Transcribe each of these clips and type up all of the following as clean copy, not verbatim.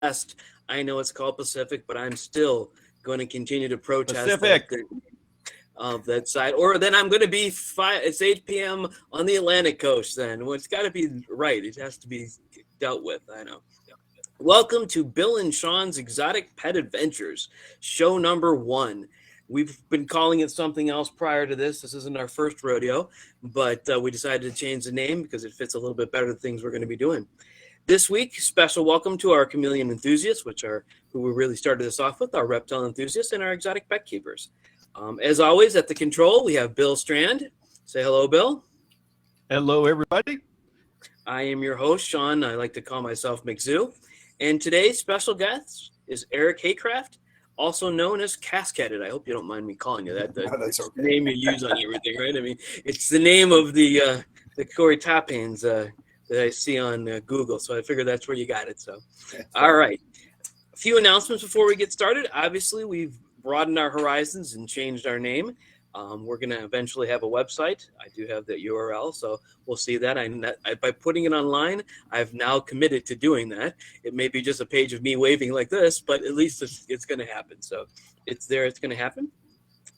West. I know it's called Pacific, but I'm still going to continue to protest Pacific. of that side. Or then I'm going to be it's 8 p.m. on the Atlantic coast. Then well, it's got to be right. It has to be dealt with. I know. Welcome to Bill and Sean's Exotic Pet Adventures, show number 1. We've been calling it something else prior to this. This isn't our first rodeo, but we decided to change the name because it fits a little bit better to the things we're going to be doing. This week, special welcome to our chameleon enthusiasts, which are who we really started this off with, our reptile enthusiasts and our exotic pet keepers. As always, at the control, we have Bill Strand. Say hello, Bill. Hello, everybody. I am your host, Sean. I like to call myself McZoo. And today's special guest is Eric Haycraft, also known as Cascaded. I hope you don't mind me calling you that. That's okay. The name you use on everything, right? I mean, it's the name of the Corey Toppings that I see on Google. So I figured that's where you got it. So, all right. A few announcements before we get started. Obviously, we've broadened our horizons and changed our name. We're going to eventually have a website. I do have the URL, so we'll see that. By putting it online, I've now committed to doing that. It may be just a page of me waving like this, but at least it's going to happen. So it's there. It's going to happen.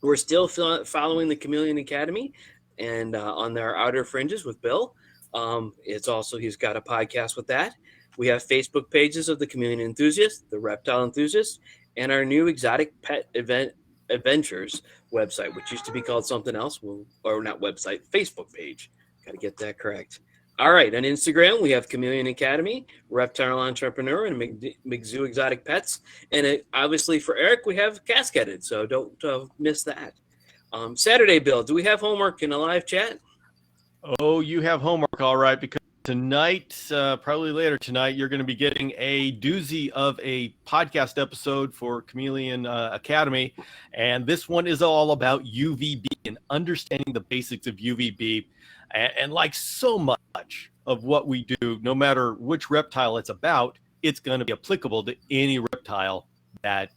We're still following the Chameleon Academy and on their outer fringes with Bill. It's also, he's got a podcast with that. We have Facebook pages of the Chameleon Enthusiast, the Reptile Enthusiast, and our new Exotic Pet Adventures website, which used to be called something else, or not website, Facebook page. Got to get that correct. All right, on Instagram, we have Chameleon Academy, Reptile Entrepreneur, and McZoo Exotic Pets. And obviously for Eric, we have Cascaded, so don't miss that. Saturday, Bill, do we have homework in a live chat? Oh, you have homework, all right, because tonight, probably later tonight, you're going to be getting a doozy of a podcast episode for Chameleon Academy. And this one is all about UVB and understanding the basics of UVB. And like so much of what we do, no matter which reptile it's about, it's going to be applicable to any reptile that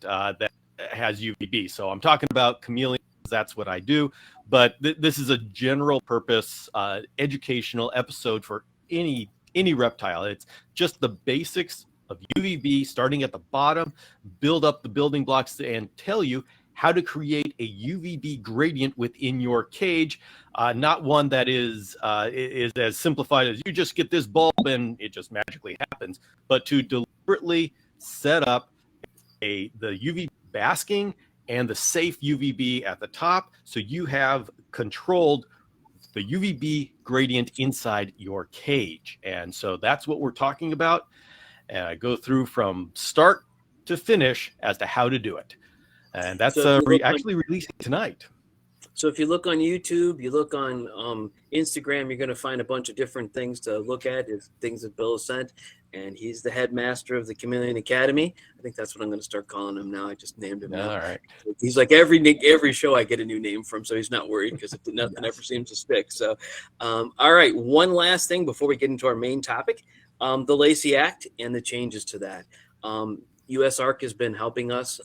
has UVB. So I'm talking about chameleons. That's what I do. But this is a general purpose educational episode for any reptile. It's just the basics of UVB, starting at the bottom, build up the building blocks and tell you how to create a UVB gradient within your cage, not one that is as simplified as you just get this bulb and it just magically happens, but to deliberately set up the UV basking and the safe UVB at the top, so you have controlled the UVB gradient inside your cage. And so that's what we're talking about. And I go through from start to finish as to how to do it. And that's actually releasing tonight. So if you look on YouTube, you look on Instagram, you're going to find a bunch of different things to look at, things that Bill has sent. And he's the headmaster of the Chameleon Academy. I think that's what I'm going to start calling him now. I just named him now. All right. He's like every show I get a new name from, so he's not worried because nothing ever seems to stick. So, all right, one last thing before we get into our main topic, the Lacey Act and the changes to that. USARK has been helping us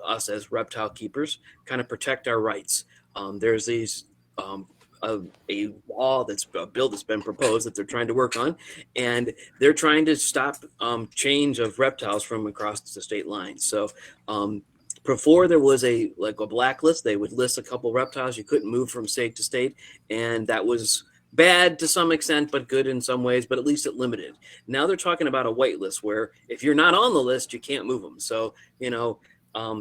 as reptile keepers kind of protect our rights. There's these a law a bill that's been proposed that they're trying to work on, and they're trying to stop change of reptiles from across the state lines. So before there was a blacklist, they would list a couple reptiles you couldn't move from state to state, and that was bad to some extent, but good in some ways, but at least it limited. Now they're talking about a white list where if you're not on the list, you can't move them. So,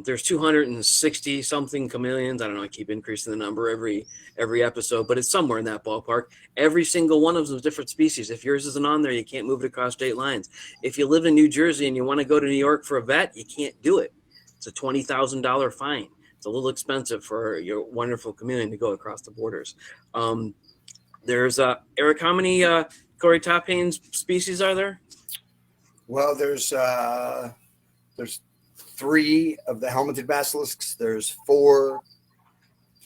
there's 260 something chameleons. I don't know. I keep increasing the number every episode, but it's somewhere in that ballpark. Every single one of them is a different species. If yours isn't on there, you can't move it across state lines. If you live in New Jersey and you want to go to New York for a vet, you can't do it. It's a $20,000 fine. It's a little expensive for your wonderful chameleon to go across the borders. There's Eric, how many Corey Toppings species are there? Well, there's 3 of the helmeted basilisks. There's 4,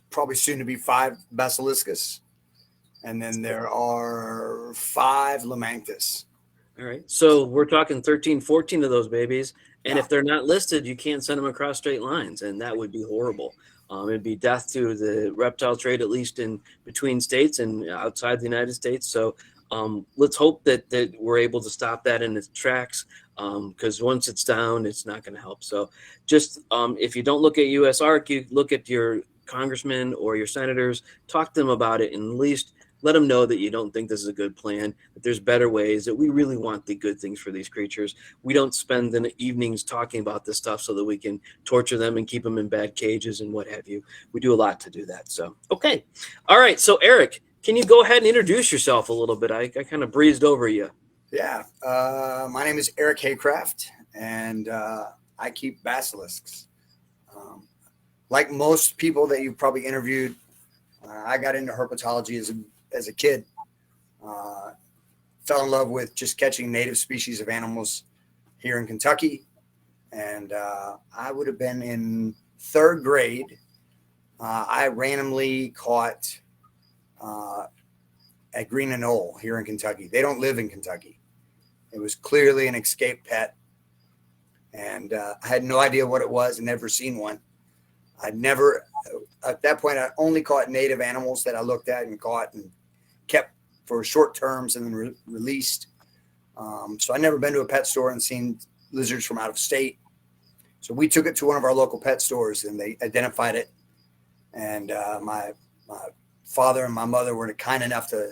probably soon to be 5 basilisks. And then there are 5 Lamanthus. All right. So we're talking 13, 14 of those babies. And if they're not listed, you can't send them across straight lines. And that would be horrible. It'd be death to the reptile trade, at least in between states and outside the United States. So let's hope that we're able to stop that in its tracks. because once it's down, it's not going to help. So just if you don't look at USARC, you look at your congressmen or your senators, talk to them about it, and at least let them know that you don't think this is a good plan, that there's better ways, that we really want the good things for these creatures. We don't spend the evenings talking about this stuff so that we can torture them and keep them in bad cages and what have you. We do a lot to do that. So, okay. All right. So, Eric, can you go ahead and introduce yourself a little bit? I kind of breezed over you. Yeah. My name is Eric Haycraft, and I keep basilisks. Like most people that you've probably interviewed, I got into herpetology as a kid. Fell in love with just catching native species of animals here in Kentucky. And I would have been in third grade. I randomly caught a green anole here in Kentucky. They don't live in Kentucky. It was clearly an escaped pet. And I had no idea what it was and never seen one. At that point, I only caught native animals that I looked at and caught and kept for short terms and then released. So I never been to a pet store and seen lizards from out of state. So we took it to one of our local pet stores and they identified it. And my father and my mother were kind enough to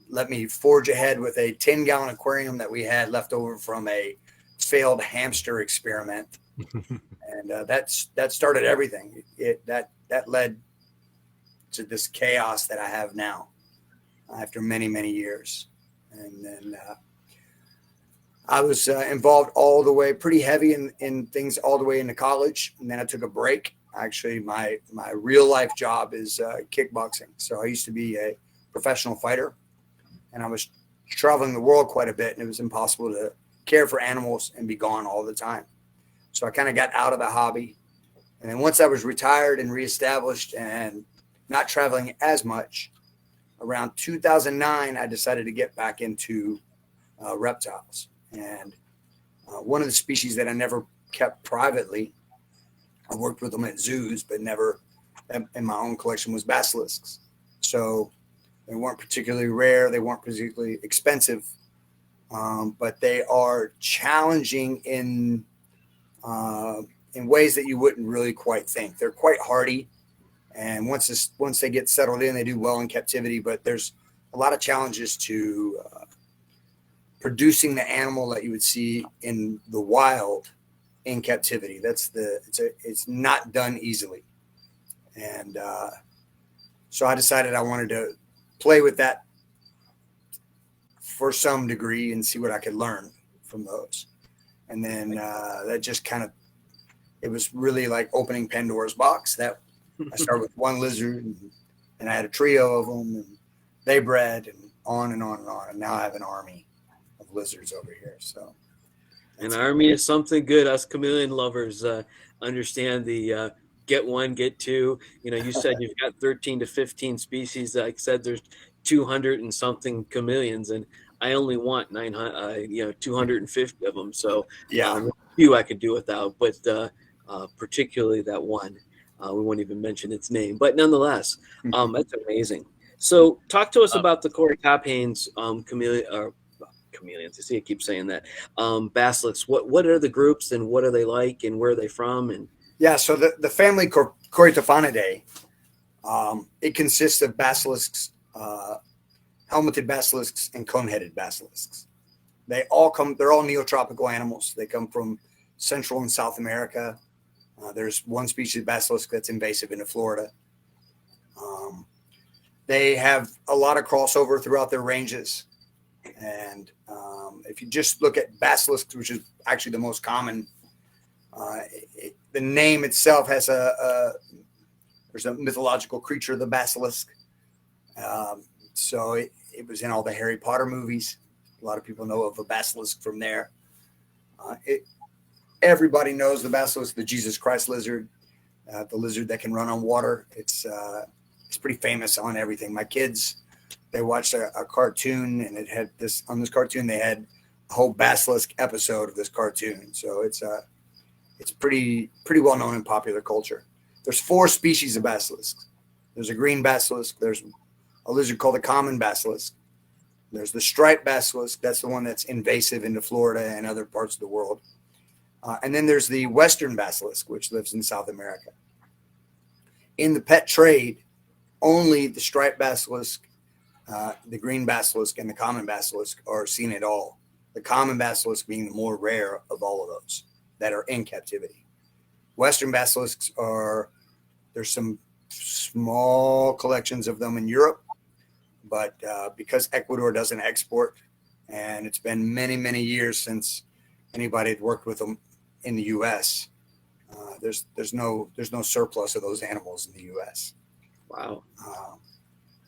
let me forge ahead with a 10-gallon aquarium that we had left over from a failed hamster experiment. And that started everything. That led to this chaos that I have now after many, many years. And then I was involved all the way, pretty heavy in things all the way into college. And then I took a break. Actually, my real life job is kickboxing. So I used to be a professional fighter, and I was traveling the world quite a bit, and it was impossible to care for animals and be gone all the time. So I kind of got out of the hobby. And then once I was retired and reestablished and not traveling as much, around 2009, I decided to get back into reptiles. And one of the species that I never kept privately, I worked with them at zoos, but never in my own collection, was basilisks. So they weren't particularly rare. They weren't particularly expensive, but they are challenging in ways that you wouldn't really quite think. They're quite hardy, and once they get settled in, they do well in captivity. But there's a lot of challenges to producing the animal that you would see in the wild in captivity. It's not done easily, and so I decided I wanted to play with that for some degree and see what I could learn from those. And then that just kind of, it was really like opening Pandora's box. That I started with one lizard, and I had a trio of them, and they bred, and on and on and on. And now I have an army of lizards over here. So an army is something good. Us chameleon lovers understand the get one, get two. You said you've got 13 to 15 species. Like I said, there's 200 and something chameleons, and I only want 250 of them. So yeah, a few I could do without, but particularly that one, we won't even mention its name. But nonetheless, that's amazing. So talk to us about the Corytopanes chameleons. I see I keep saying that. Basilisks. What are the groups, and what are they like, and where are they from? And yeah, so the family Corytopanidae, it consists of basilisks, helmeted basilisks, and cone-headed basilisks. They're all neotropical animals. They come from Central and South America. There's one species of basilisk that's invasive into Florida. They have a lot of crossover throughout their ranges. And if you just look at basilisks, which is actually the most common, the name itself has there's a mythological creature, the basilisk. So it was in all the Harry Potter movies. A lot of people know of a basilisk from there. Everybody knows the basilisk, the Jesus Christ lizard, the lizard that can run on water. It's pretty famous on everything. My kids, they watched a cartoon, and it had on this cartoon, they had a whole basilisk episode of this cartoon. So it's pretty well known in popular culture. There's 4 species of basilisks. There's a green basilisk. There's a lizard called the common basilisk. There's the striped basilisk. That's the one that's invasive into Florida and other parts of the world. And then there's the western basilisk, which lives in South America. In the pet trade, only the striped basilisk, the green basilisk, and the common basilisk are seen at all. The common basilisk being the more rare of all of those that are in captivity. Western basilisks there's some small collections of them in Europe, but because Ecuador doesn't export, and it's been many, many years since anybody had worked with them in the U.S., there's no surplus of those animals in the U.S. Wow.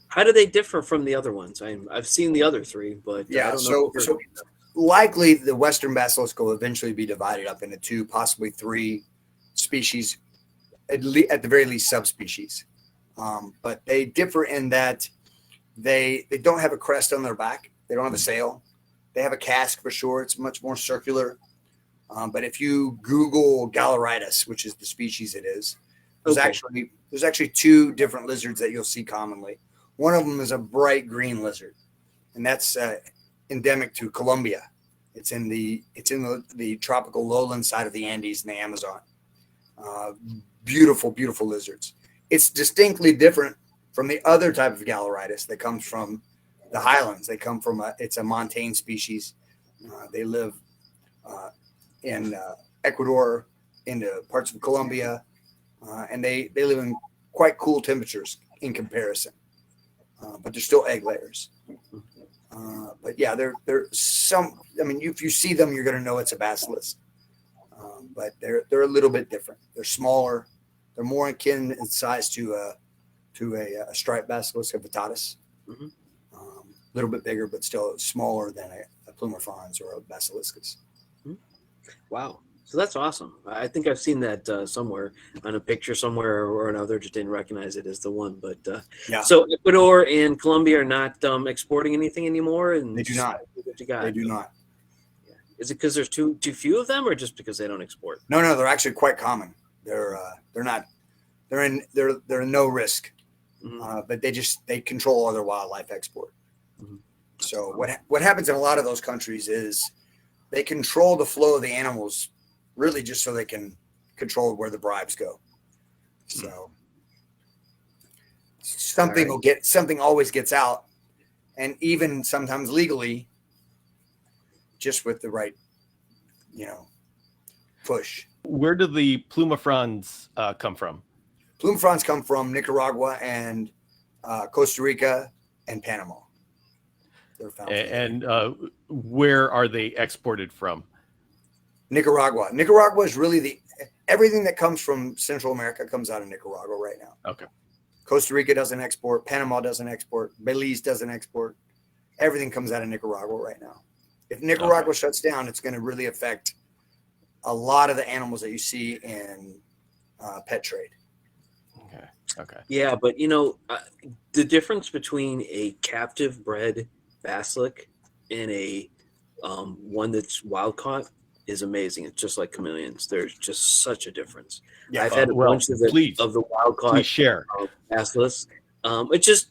How do they differ from the other ones? I've sii the other three, but I don't know. So likely the Western basilisk will eventually be divided up into 2, possibly 3 species, at the very least subspecies. But they differ in that they don't have a crest on their back. They don't have a sail. They have a casque for sure. It's much more circular. But if you Google Galeritis, which is the species it is, there's actually 2 different lizards that you'll see commonly. One of them is a bright green lizard, and that's endemic to Colombia. It's in the tropical lowland side of the Andes in the Amazon. Beautiful, beautiful lizards. It's distinctly different from the other type of Galeritis that comes from the highlands. They come from it's a montane species. They live in Ecuador, into parts of Colombia, and they live in quite cool temperatures in comparison. But they're still egg layers. But yeah, they're some. I mean, if you see them, you're going to know it's a basilisk. But they're a little bit different. They're smaller. They're more akin in size to a striped basilisk, a vittatus. Mm-hmm. A little bit bigger, but still smaller than a plumifrons or a basiliscus. Wow. So that's awesome. I think I've seen that somewhere on a picture somewhere or another. Just didn't recognize it as the one. But yeah. So Ecuador and Colombia are not exporting anything anymore, and They do not. They do not. Yeah. Is it because there's too few of them, or just because they don't export? No, they're actually quite common. They're not. They're in no risk, but they control other wildlife export. Mm-hmm. So what happens in a lot of those countries is they control the flow of the animals, really just so they can control where the bribes go. So something always gets out, and even sometimes legally, just with the right, push. Where do the plumifrons come from? Plumifrons come from Nicaragua and Costa Rica and Panama. They're found. And where are they exported from? Nicaragua. Nicaragua is really everything that comes from Central America comes out of Nicaragua right now. Okay. Costa Rica doesn't export. Panama doesn't export. Belize doesn't export. Everything comes out of Nicaragua right now. If Nicaragua shuts down, it's going to really affect a lot of the animals that you see in pet trade. Okay. Yeah, but the difference between a captive bred basilisk and a one that's wild caught is amazing. It's just like chameleons. There's just such a difference. Yeah, I've had a bunch of the wild caught basilisks. It's just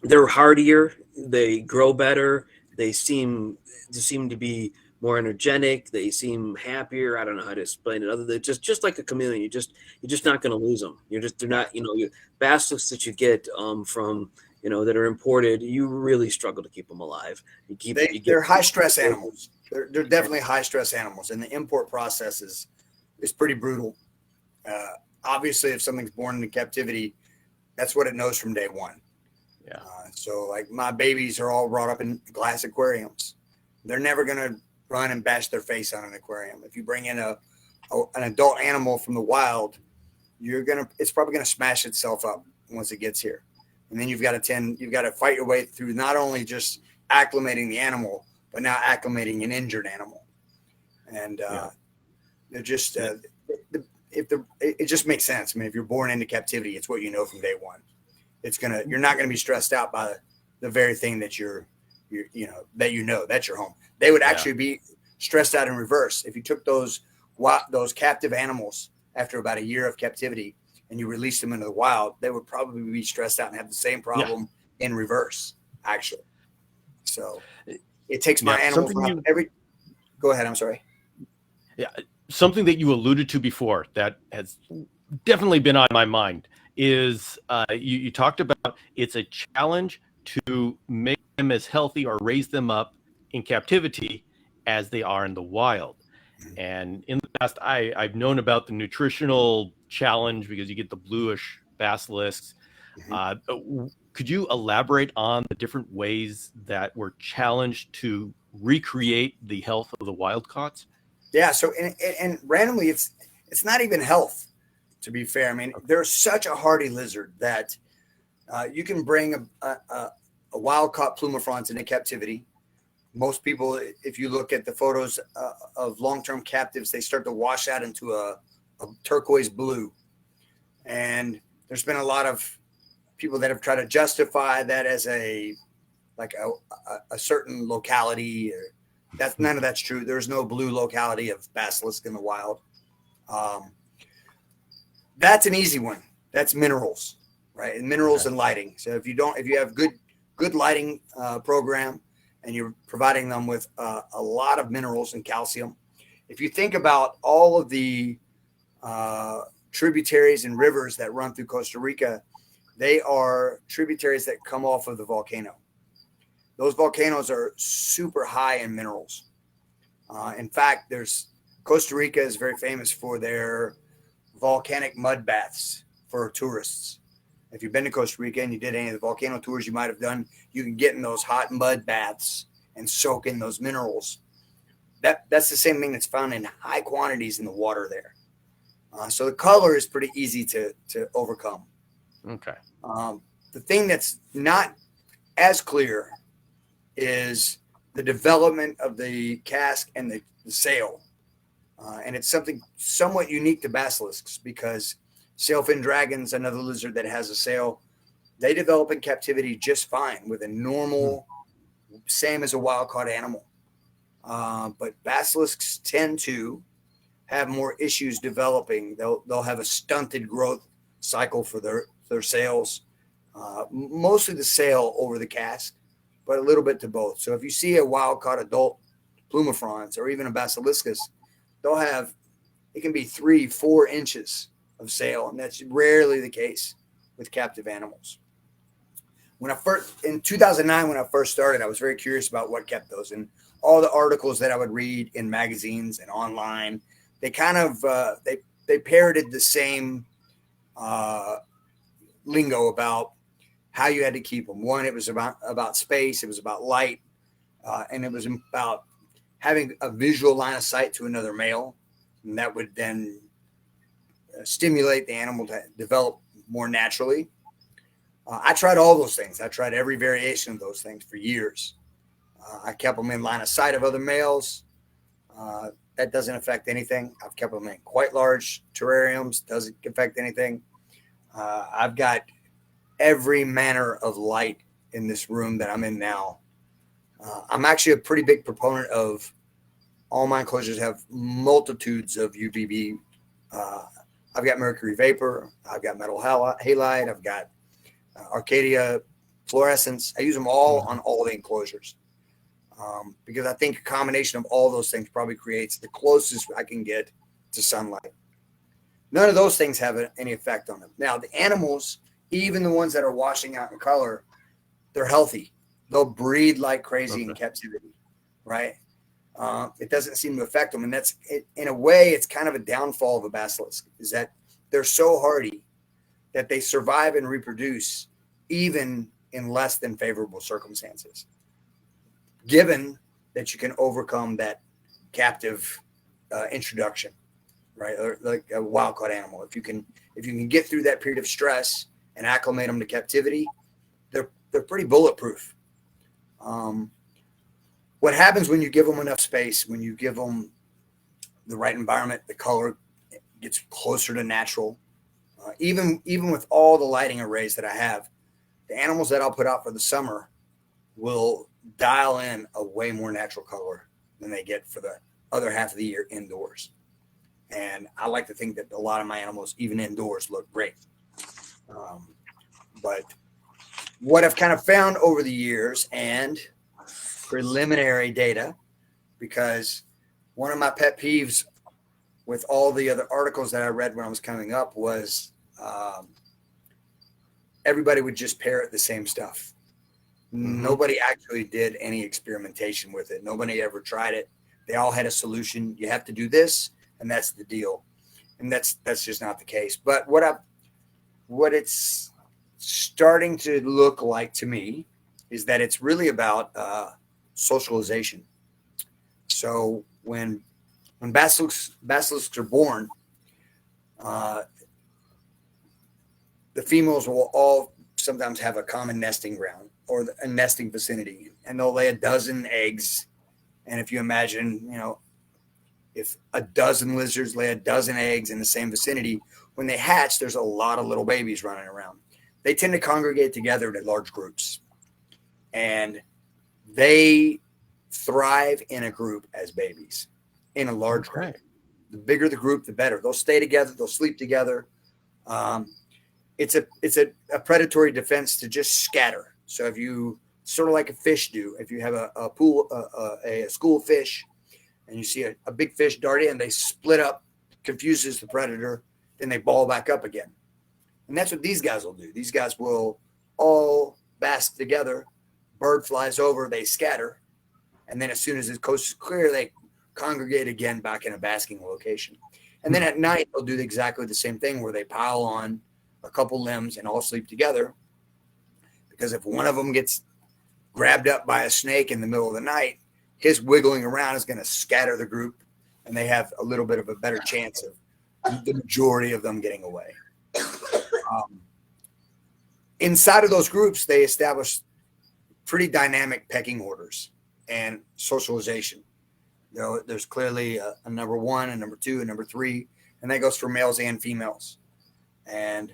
they're hardier. They grow better. They seem to be more energetic. They seem happier. I don't know how to explain it other than just like a chameleon. You're just not going to lose them. They're not, basilisks that you get from, that are imported, you really struggle to keep them alive. They're high stress animals. They're definitely high stress animals. And the import process is pretty brutal. Obviously, if something's born into captivity, that's what it knows from day one. Yeah. So like my babies are all brought up in glass aquariums. They're never going to run and bash their face on an aquarium. If you bring in an adult animal from the wild, it's probably going to smash itself up once it gets here. And then you've got to fight your way through not only just acclimating the animal, but now acclimating an injured animal. And they're just it just makes sense. I mean, if you're born into captivity, it's what you know from day one. You're not going to be stressed out by the very thing that that's your home. They would actually be stressed out in reverse if you took those captive animals after about a year of captivity and you released them into the wild. They would probably be stressed out and have the same problem in reverse, actually. So it takes my Yeah, animals around every. Go ahead. I'm sorry. Yeah, something that you alluded to before that has definitely been on my mind is you talked about it's a challenge to make them as healthy or raise them up in captivity as they are in the wild. And in the past, I've known about the nutritional challenge because you get the bluish basilisks. Could you elaborate on the different ways that we're challenged to recreate the health of the wild caughts? Yeah. So and randomly, it's not even health. To be fair, I mean, they're such a hardy lizard that you can bring a wild caught plumifrons into captivity. Most people, if you look at the photos of long-term captives, they start to wash out into a turquoise blue. And there's been a lot of people that have tried to justify that as a certain locality. None of that's true. There's no blue locality of basilisk in the wild. That's an easy one. That's minerals, right? And minerals and lighting. So if you have good lighting program, and you're providing them with a lot of minerals and calcium. If you think about all of the tributaries and rivers that run through Costa Rica, they are tributaries that come off of the volcano. Those volcanoes are super high in minerals. In fact, Costa Rica is very famous for their volcanic mud baths for tourists. If you've been to Costa Rica and you did any of the volcano tours you might have done, you can get in those hot mud baths and soak in those minerals. That's the same thing that's found in high quantities in the water there. So the color is pretty easy to overcome. Okay. The thing that's not as clear is the development of the casque and the sail. And it's something somewhat unique to basilisks because sailfin dragons, another lizard that has a sail, they develop in captivity just fine with a normal, same as a wild-caught animal. But basilisks tend to have more issues developing. They'll have a stunted growth cycle for their sails, mostly the sail over the casque, but a little bit to both. So if you see a wild-caught adult plumifrons or even a basiliscus, it can be 3-4 inches of sail, and that's rarely the case with captive animals. In 2009, when I first started, I was very curious about what kept those, and all the articles that I would read in magazines and online, they kind of they parroted the same lingo about how you had to keep them. One, it was about space, it was about light, and it was about having a visual line of sight to another male, and that would then stimulate the animal to develop more naturally. I tried all those things. I tried every variation of those things for years. I kept them in line of sight of other males. That doesn't affect anything. I've kept them in quite large terrariums. Doesn't affect anything. I've got every manner of light in this room that I'm in now. I'm actually a pretty big proponent of all my enclosures have multitudes of UVB. I've got mercury vapor. I've got metal halide. I've got Arcadia fluorescence. I use them all on all the enclosures because I think a combination of all those things probably creates the closest I can get to sunlight. None of those things have any effect on them. Now, the animals, even the ones that are washing out in color, they're healthy. They'll breed like crazy in captivity, right? It doesn't seem to affect them. And that's, in a way, it's kind of a downfall of a basilisk, is that they're so hardy that they survive and reproduce even in less than favorable circumstances, given that you can overcome that captive introduction, right? Or like a wild-caught animal. If you can get through that period of stress and acclimate them to captivity, they're pretty bulletproof. What happens when you give them enough space, when you give them the right environment, the color gets closer to natural. Even with all the lighting arrays that I have, the animals that I'll put out for the summer will dial in a way more natural color than they get for the other half of the year indoors. And I like to think that a lot of my animals, even indoors, look great. But what I've kind of found over the years, and preliminary data, because one of my pet peeves with all the other articles that I read when I was coming up was everybody would just parrot the same stuff. Nobody actually did any experimentation with it. Nobody ever tried it. They all had a solution. You have to do this, and that's the deal. And that's just not the case. But what it's starting to look like to me is that it's really about socialization. So when basilisks are born, the females will all sometimes have a common nesting ground or a nesting vicinity, and they'll lay a dozen eggs. And if you imagine, if a dozen lizards lay a dozen eggs in the same vicinity, when they hatch, there's a lot of little babies running around. They tend to congregate together in large groups, and they thrive in a group as babies, in a large group. The bigger the group, the better. They'll stay together. They'll sleep together. It's a predatory defense to just scatter. So if you sort of like a fish do, if you have a pool, a school of fish, and you see a big fish dart in, they split up, confuses the predator, then they ball back up again. And that's what these guys will do. These guys will all bask together. Bird flies over, they scatter. And then as soon as the coast is clear, they congregate again back in a basking location. And then at night, they'll do exactly the same thing where they pile on a couple limbs and all sleep together. Because if one of them gets grabbed up by a snake in the middle of the night, his wiggling around is going to scatter the group, and they have a little bit of a better chance of the majority of them getting away. Inside of those groups, they establish pretty dynamic pecking orders and socialization. There's clearly a number one, a number two, a number three, and that goes for males and females. And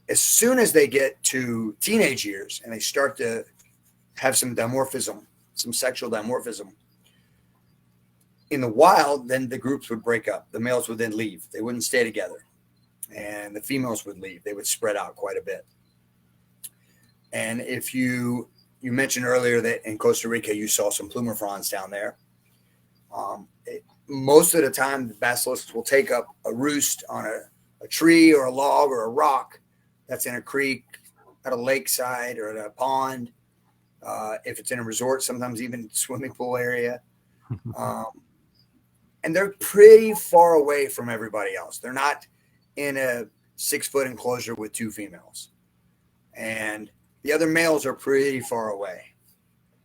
as soon as they get to teenage years and they start to have some dimorphism, some sexual dimorphism in the wild, then the groups would break up. The males would then leave. They wouldn't stay together. And the females would leave. They would spread out quite a bit. And if you mentioned earlier that in Costa Rica, you saw some plumer fronds down there. Most of the time, the basilisks will take up a roost on a tree or a log or a rock that's in a creek, at a lakeside or at a pond. If it's in a resort, sometimes even swimming pool area. And they're pretty far away from everybody else. They're not in a 6-foot enclosure with two females. And the other males are pretty far away.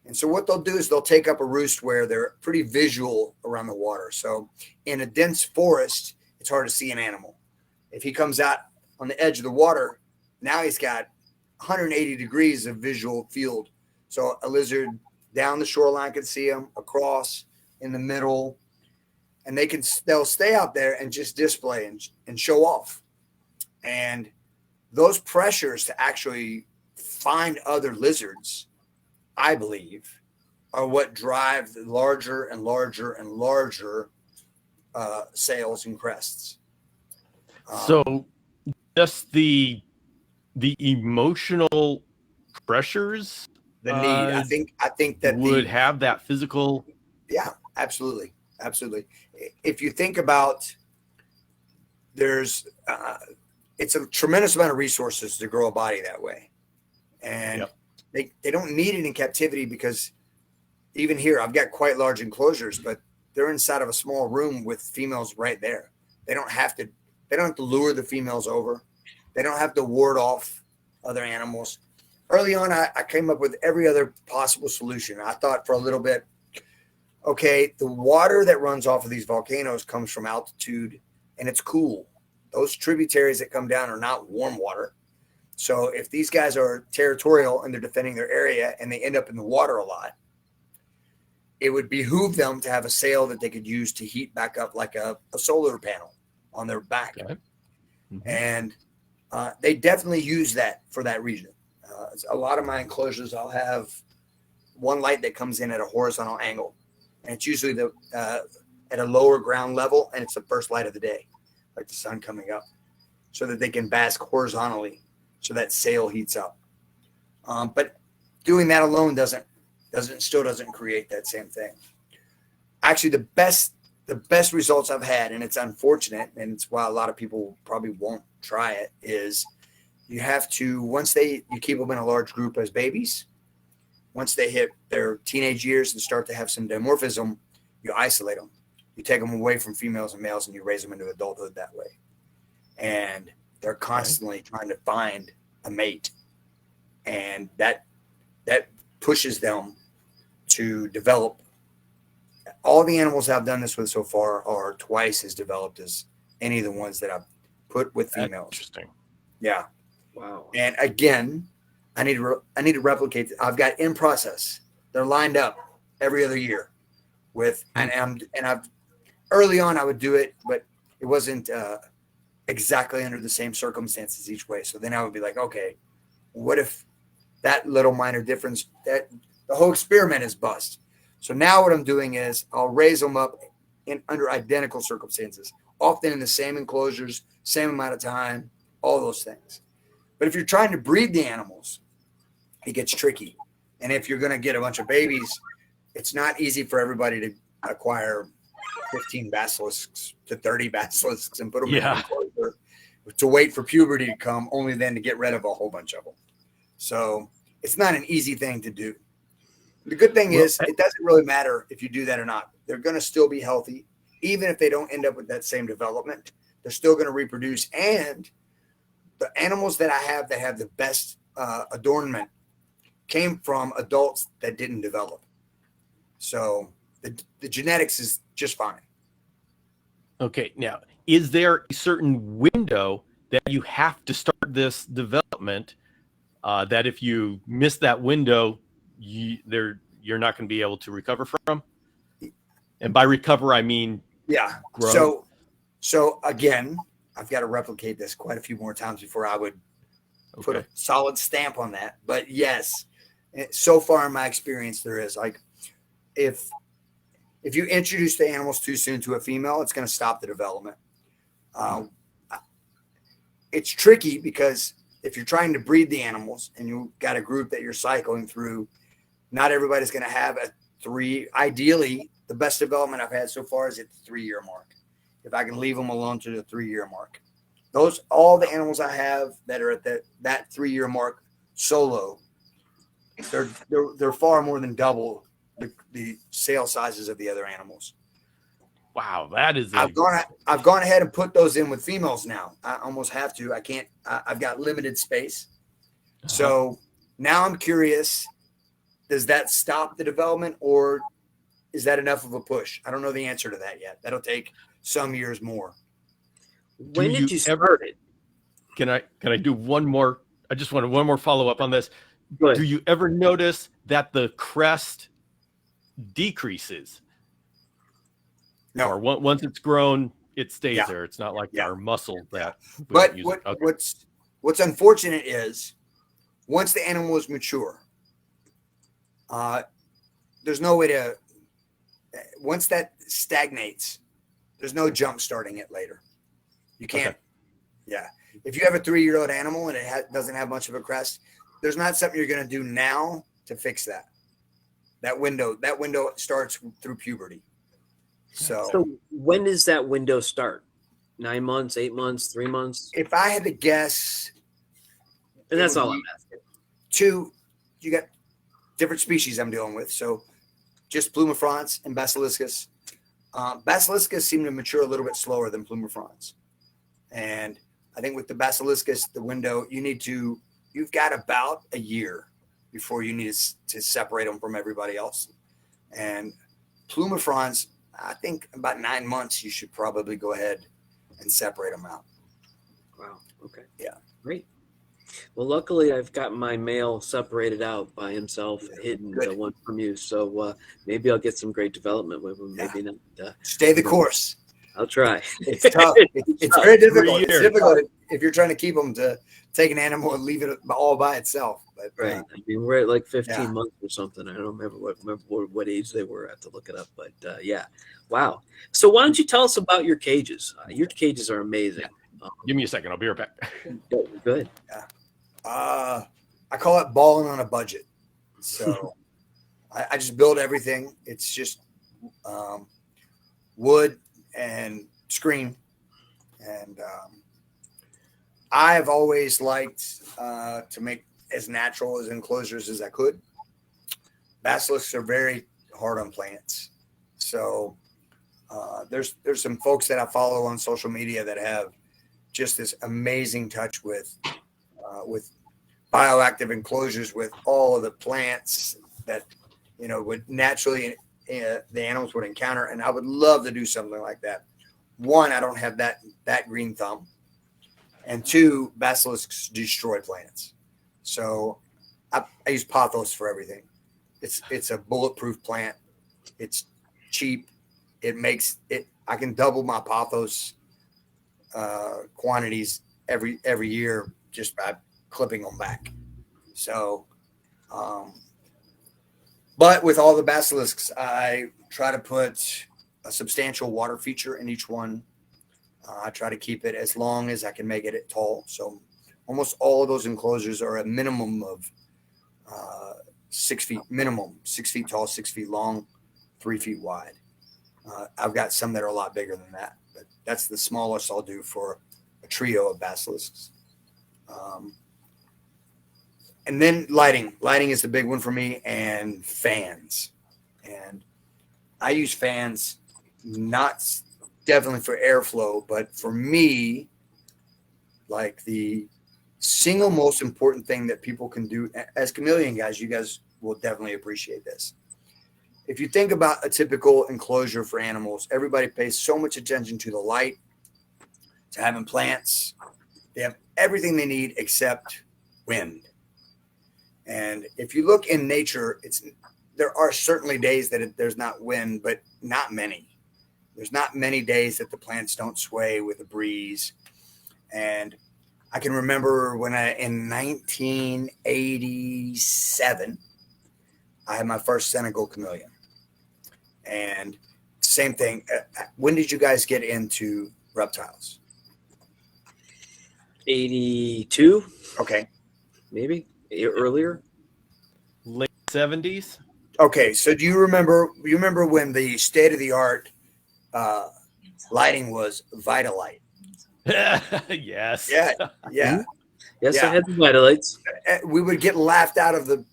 And so what they'll do is they'll take up a roost where they're pretty visual around the water. So in a dense forest, it's hard to see an animal. If he comes out on the edge of the water, now he's got 180 degrees of visual field. So a lizard down the shoreline can see him, across, in the middle, and they'll stay out there and just display and show off. And those pressures to actually find other lizards, I believe, are what drive the larger and larger and larger sails and crests. So just the emotional pressures, the need. I think that would have that physical. Yeah, absolutely. If you think about, it's a tremendous amount of resources to grow a body that way. And they don't need it in captivity, because even here, I've got quite large enclosures, but they're inside of a small room with females right there. They don't have to lure the females over. They don't have to ward off other animals. Early on, I came up with every other possible solution. I thought for a little bit, okay, the water that runs off of these volcanoes comes from altitude, and it's cool. Those tributaries that come down are not warm water. So if these guys are territorial and they're defending their area and they end up in the water a lot, it would behoove them to have a sail that they could use to heat back up like a solar panel on their back. Okay. Mm-hmm. And they definitely use that for that reason. A lot of my enclosures, I'll have one light that comes in at a horizontal angle, and it's usually at a lower ground level, and it's the first light of the day, like the sun coming up, so that they can bask horizontally, so that sail heats up. But doing that alone doesn't create that same thing. Actually, the best results I've had, and it's unfortunate, and it's why a lot of people probably won't try it, is you have to, you keep them in a large group as babies. Once they hit their teenage years and start to have some dimorphism, you isolate them. You take them away from females and males, and you raise them into adulthood that way. And they're constantly trying to find a mate. And that pushes them to develop. All the animals I've done this with so far are twice as developed as any of the ones that I've put with females. Interesting. Yeah. Wow. And again, I need to replicate. I've got in process. They're lined up every other year with, and I've early on I would do it, but it wasn't exactly under the same circumstances each way. So then I would be like, okay, what if that little minor difference, that the whole experiment is bust. So now what I'm doing is I'll raise them up under identical circumstances, often in the same enclosures, same amount of time, all those things. But if you're trying to breed the animals, it gets tricky. And if you're going to get a bunch of babies, it's not easy for everybody to acquire 15 basilisks to 30 basilisks and put them in an enclosure to wait for puberty to come, only then to get rid of a whole bunch of them. So it's not an easy thing to do. The good thing is it doesn't really matter if you do that or not. They're going to still be healthy. Even if they don't end up with that same development, they're still going to reproduce. And the animals that I have that have the best adornment came from adults that didn't develop. So the genetics is just fine. Okay. Now, is there a certain window that you have to start this development that if you miss that window, you're not going to be able to recover from? And by recover, I mean grow. So again, I've got to replicate this quite a few more times before I would put a solid stamp on that. But yes, so far in my experience, there is like if you introduce the animals too soon to a female, it's going to stop the development. It's tricky because if you're trying to breed the animals and you've got a group that you're cycling through, not everybody's going to have a 3. Ideally, the best development I've had so far is at the 3-year mark. If I can leave them alone to the 3-year mark, all the animals I have that are at that 3-year mark solo, they're far more than double the sale sizes of the other animals. Wow, that is. I've gone ahead and put those in with females now. I almost have to. I can't. I've got limited space, so now I'm curious. Does that stop the development, or is that enough of a push? I don't know the answer to that yet. That'll take some years more. When did you start it? Can I do one more? I just wanted one more follow up on this. Go ahead. Do you ever notice that the crest decreases? No. Or once it's grown, it stays there. It's not like our muscle that. But what's unfortunate is once the animal is mature, there's no way to. Once that stagnates, there's no jump starting it later. You can't. Okay. Yeah. If you have a 3-year-old animal and it doesn't have much of a crest, there's not something you're going to do now to fix that. That window starts through puberty. So when does that window start? 9 months, 8 months, 3 months? If I had to guess, and that's all I'm asking. 2, you got different species I'm dealing with. So just Plumifrons and Basilisks. Basilisks seem to mature a little bit slower than Plumifrons. And I think with the Basilisks, the window, you've got about a year before you need to separate them from everybody else. And Plumifrons, I think about 9 months, you should probably go ahead and separate them out. Wow. Okay. Yeah. Great. Well, luckily I've got my male separated out by himself, hidden, the one from you. So maybe I'll get some great development with him. Maybe not. Stay the course. I'll try. It's tough. It's very difficult. It's difficult if you're trying to keep them to take an animal and leave it all by itself. But, right. I mean, we're at like 15 months or something. I don't remember what age they were. I have to look it up. But yeah. Wow. So why don't you tell us about your cages? Your cages are amazing. Give me a second. I'll be right back. Good. Yeah. I call it balling on a budget. So I just build everything. It's just wood and screen. And I've always liked to make as natural as enclosures as I could. Basilisks are very hard on plants. So there's some folks that I follow on social media that have just this amazing touch with bioactive enclosures with all of the plants that, would naturally the animals would encounter. And I would love to do something like that. One, I don't have that green thumb. And two, basilisks destroy plants. So I use pothos for everything. It's a bulletproof plant. It's cheap. It makes it. I can double my pothos quantities every year just by clipping them back. So, but with all the basilisks, I try to put a substantial water feature in each one. I try to keep it as long as I can make it tall. So almost all of those enclosures are a minimum of 6 feet, minimum 6 feet tall, 6 feet long, 3 feet wide. I've got some that are a lot bigger than that, but that's the smallest I'll do for a trio of basilisks. And then lighting is the big one for me, and fans. And I use fans, not definitely for airflow, but for me, like the single most important thing that people can do as chameleon guys, you guys will definitely appreciate this. If you think about a typical enclosure for animals, everybody pays so much attention to the light, to having plants. They have everything they need except wind. And if you look in nature, there are certainly days that there's not wind, but not many. There's not many days that the plants don't sway with a breeze. And I can remember when in 1987, I had my first Senegal chameleon. And same thing. When did you guys get into reptiles? 82. Okay. Maybe earlier. Late 70s. Okay. So do you remember when the state of the art lighting was Vitalite? Yes. Yeah. Yeah. Yes, Yeah. I had the Vitalites. We would get laughed out of the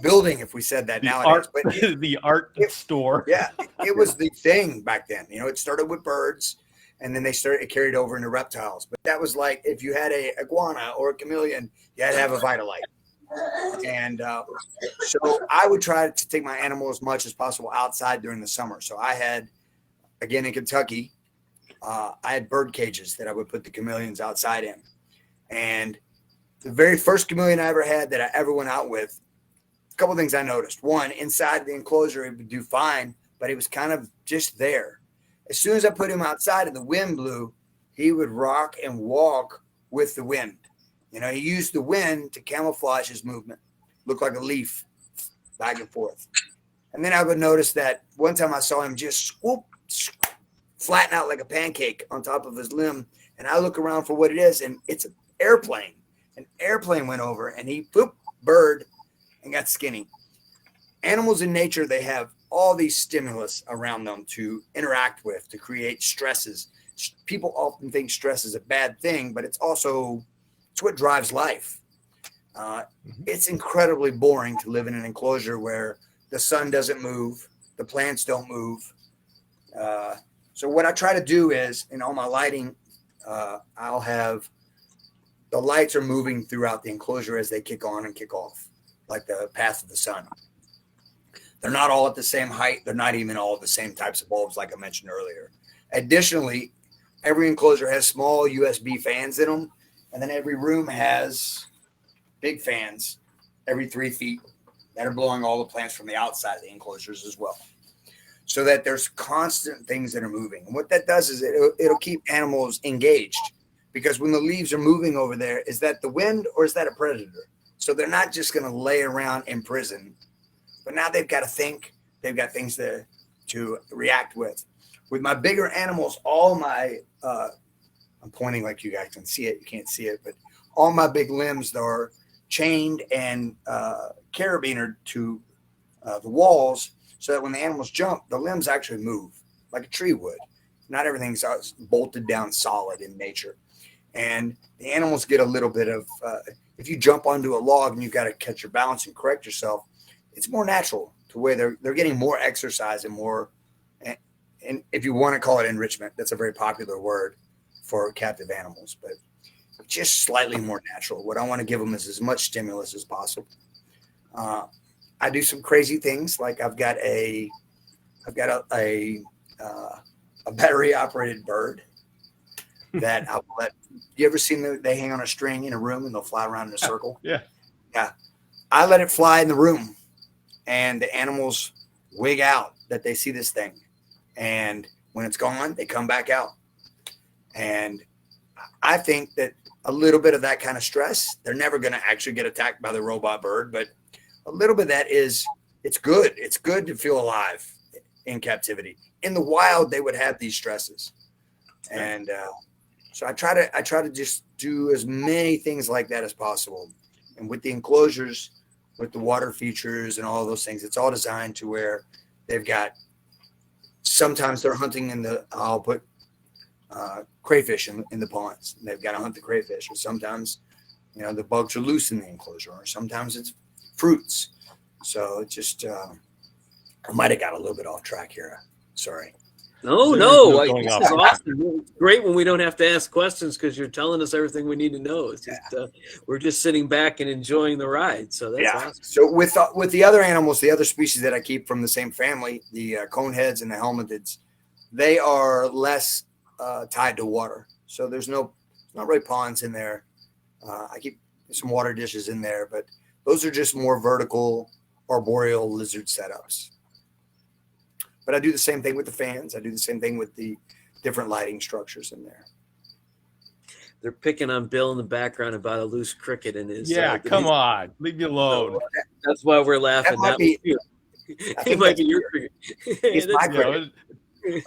building if we said that nowadays. But the art store. Yeah, it was the thing back then. It started with birds, and then it carried over into reptiles. But that was like if you had a iguana or a chameleon, you had to have a Vitalite. And so I would try to take my animal as much as possible outside during the summer. So I had, again in Kentucky, I had bird cages that I would put the chameleons outside in. And the very first chameleon I ever had that I ever went out with, a couple of things I noticed. One, inside the enclosure, it would do fine, but he was kind of just there. As soon as I put him outside and the wind blew, he would rock and walk with the wind. He used the wind to camouflage his movement, look like a leaf back and forth. And then I would notice that one time I saw him just flatten out like a pancake on top of his limb. And I look around for what it is, and it's an airplane. An airplane went over, and he bird and got skinny. Animals in nature, they have all these stimulus around them to interact with, to create stresses. People often think stress is a bad thing, but it's what drives life. It's incredibly boring to live in an enclosure where the sun doesn't move, the plants don't move. So what I try to do is, in all my lighting, I'll have the lights are moving throughout the enclosure as they kick on and kick off, like the path of the sun. They're not all at the same height. They're not even all the same types of bulbs, like I mentioned earlier. Additionally, every enclosure has small USB fans in them, and then every room has big fans every 3 feet that are blowing all the plants from the outside of the enclosures as well, so that there's constant things that are moving. And what that does is it'll keep animals engaged, because when the leaves are moving over there, is that the wind or is that a predator? So they're not just going to lay around in prison, but now they've got to think. They've got things to react with. With my bigger animals, all my I'm pointing like you guys can see it. You can't see it, but all my big limbs are chained and carabiner to the walls so that when the animals jump, the limbs actually move like a tree would. Not everything's bolted down solid in nature. And the animals get a little bit of, if you jump onto a log and you've got to catch your balance and correct yourself, it's more natural to where they're getting more exercise and more, and if you want to call it enrichment, that's a very popular word for captive animals, but just slightly more natural. What I want to give them is as much stimulus as possible. I do some crazy things, like I've got a battery operated bird that I will let. You ever seen they hang on a string in a room and they'll fly around in a circle? Yeah. I let it fly in the room, and the animals wig out that they see this thing, and when it's gone, they come back out. And I think that a little bit of that kind of stress, they're never going to actually get attacked by the robot bird, but a little bit of that is, it's good. It's good to feel alive in captivity. In the wild, they would have these stresses. And so I try to just do as many things like that as possible. And with the enclosures, with the water features and all those things, it's all designed to where they've got, sometimes they're hunting I'll put crayfish in the ponds, and they've got to hunt the crayfish. Or sometimes, the bugs are loose in the enclosure, or sometimes it's fruits. So it just, I might have got a little bit off track here. Sorry. No, this is awesome. It's great when we don't have to ask questions because you're telling us everything we need to know. It's just we're just sitting back and enjoying the ride. So that's awesome. So with the other animals, the other species that I keep from the same family, the coneheads and the helmetids, they are less tied to water. So there's not really ponds in there. I keep some water dishes in there, but those are just more vertical arboreal lizard setups. But I do the same thing with the fans. I do the same thing with the different lighting structures in there. They're picking on Bill in the background about a loose cricket in his. Come on, leave me alone. So that's why we're laughing. It might be your cricket. It's my cricket.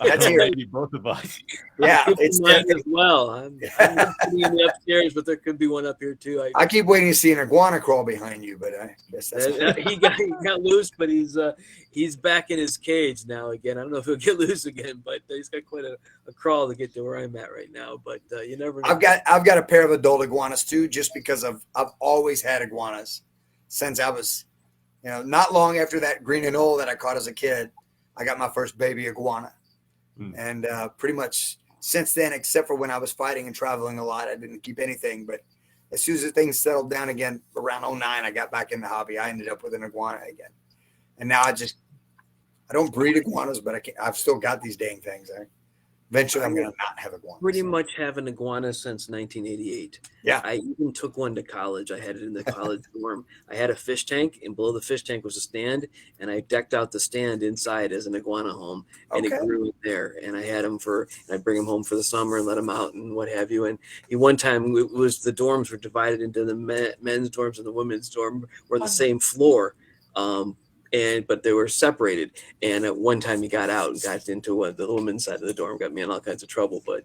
That's here. Maybe both of us. Yeah, it's mine as well. I'm sitting in the upstairs, but there could be one up here too. I keep waiting to see an iguana crawl behind you, but I guess that's he got loose, but he's back in his cage now again. I don't know if he'll get loose again, but he's got quite a crawl to get to where I'm at right now. But you never know. I've got a pair of adult iguanas too, just because I've always had iguanas since I was, not long after that green anole that I caught as a kid. I got my first baby iguana. And pretty much since then, except for when I was fighting and traveling a lot, I didn't keep anything. But as soon as things settled down again, around 2009, I got back in the hobby. I ended up with an iguana again. And now I don't breed iguanas, but I've still got these dang things. Eventually, I'm going to not have iguanas. Pretty much have an iguana since 1988. Yeah. I even took one to college. I had it in the college dorm. I had a fish tank, and below the fish tank was a stand, and I decked out the stand inside as an iguana home, and it grew there. And I had him I'd bring him home for the summer and let him out and what have you. And one time, it was the dorms were divided into the men's dorms and the women's dorm were the same floor. But they were separated. And at one time he got out and got into the women's side of the dorm, got me in all kinds of trouble. But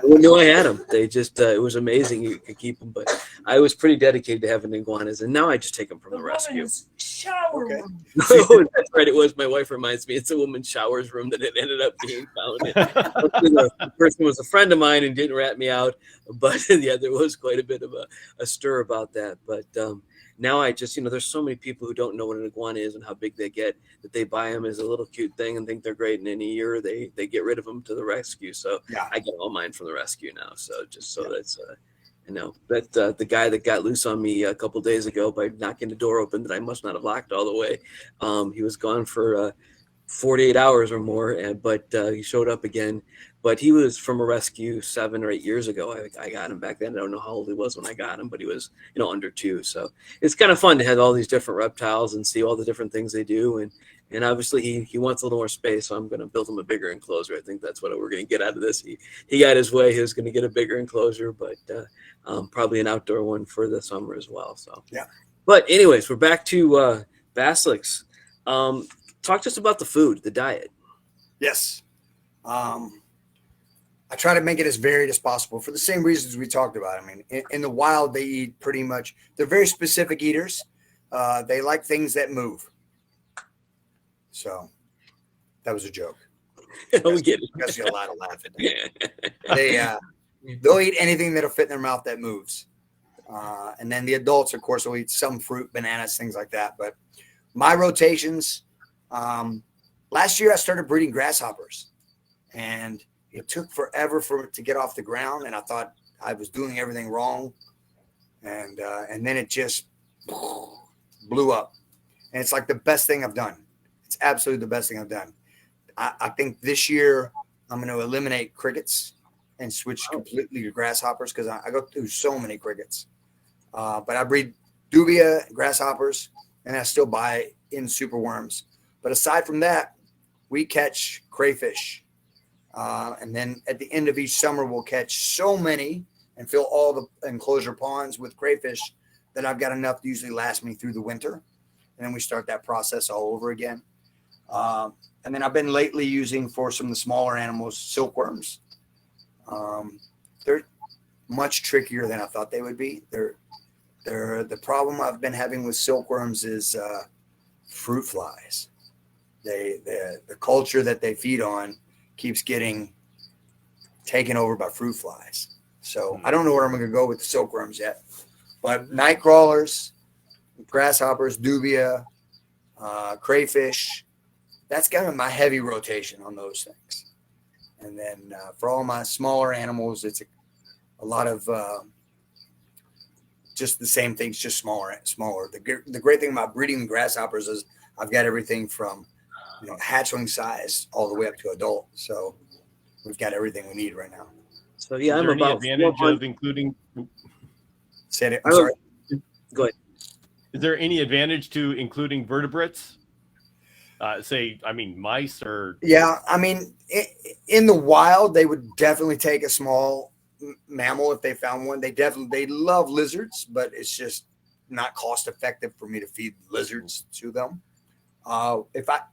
we knew I had them. They just, it was amazing you could keep them. But I was pretty dedicated to having iguanas. And now I just take them from the rescue. Shower room. Oh, that's right. It was. My wife reminds me. It's a woman's showers room that it ended up being found in. The person was a friend of mine and didn't rat me out. But there was quite a bit of a stir about that. But now I just, there's so many people who don't know what an iguana is and how big they get that they buy them as a little cute thing and think they're great. And in a year, they get rid of them to the rescue. So I get all mine from the rescue now. So just so that's, that the guy that got loose on me a couple days ago by knocking the door open that I must not have locked all the way. He was gone for 48 hours or more, but he showed up again. But he was from a rescue 7 or 8 years ago. I got him back then. I don't know how old he was when I got him, but he was, under 2. So it's kind of fun to have all these different reptiles and see all the different things they do. And obviously he wants a little more space, so I'm going to build him a bigger enclosure. I think that's what we're going to get out of this. He got his way. He was going to get a bigger enclosure, but probably an outdoor one for the summer as well. So yeah. But anyways, we're back to Basilisks. Talk to us about the food, the diet. Yes. I try to make it as varied as possible for the same reasons we talked about. I mean, in the wild, they eat pretty much, they're very specific eaters. They like things that move. So that was a joke. We get it. Because a lot of laughing. They'll eat anything that'll fit in their mouth that moves. And then the adults, of course, will eat some fruit, bananas, things like that. But my rotations, last year I started breeding grasshoppers, and it took forever for it to get off the ground. And I thought I was doing everything wrong. And then it just blew up. And it's like the best thing I've done. It's absolutely the best thing I've done. I think this year I'm going to eliminate crickets and switch completely to grasshoppers because I go through so many crickets. But I breed dubia, grasshoppers, and I still buy in superworms. But aside from that, we catch crayfish. And then at the end of each summer, we'll catch so many and fill all the enclosure ponds with crayfish that I've got enough to usually last me through the winter. And then we start that process all over again. And then I've been lately using for some of the smaller animals, silkworms. They're much trickier than I thought they would be. They're the problem I've been having with silkworms is fruit flies. The culture that they feed on keeps getting taken over by fruit flies. So I don't know where I'm going to go with the silkworms yet. But night crawlers, grasshoppers, dubia, crayfish, that's kind of my heavy rotation on those things. And then for all my smaller animals, it's a lot of just the same things, just smaller. The great thing about breeding grasshoppers is I've got everything from hatchling size all the way up to adult. So we've got everything we need right now. So yeah, is I'm there any about advantage of including? Said it. I'm sorry. Go ahead. Is there any advantage to including vertebrates? Mice or? Yeah, I mean, in the wild, they would definitely take a small mammal if they found one. They love lizards, but it's just not cost effective for me to feed lizards to them.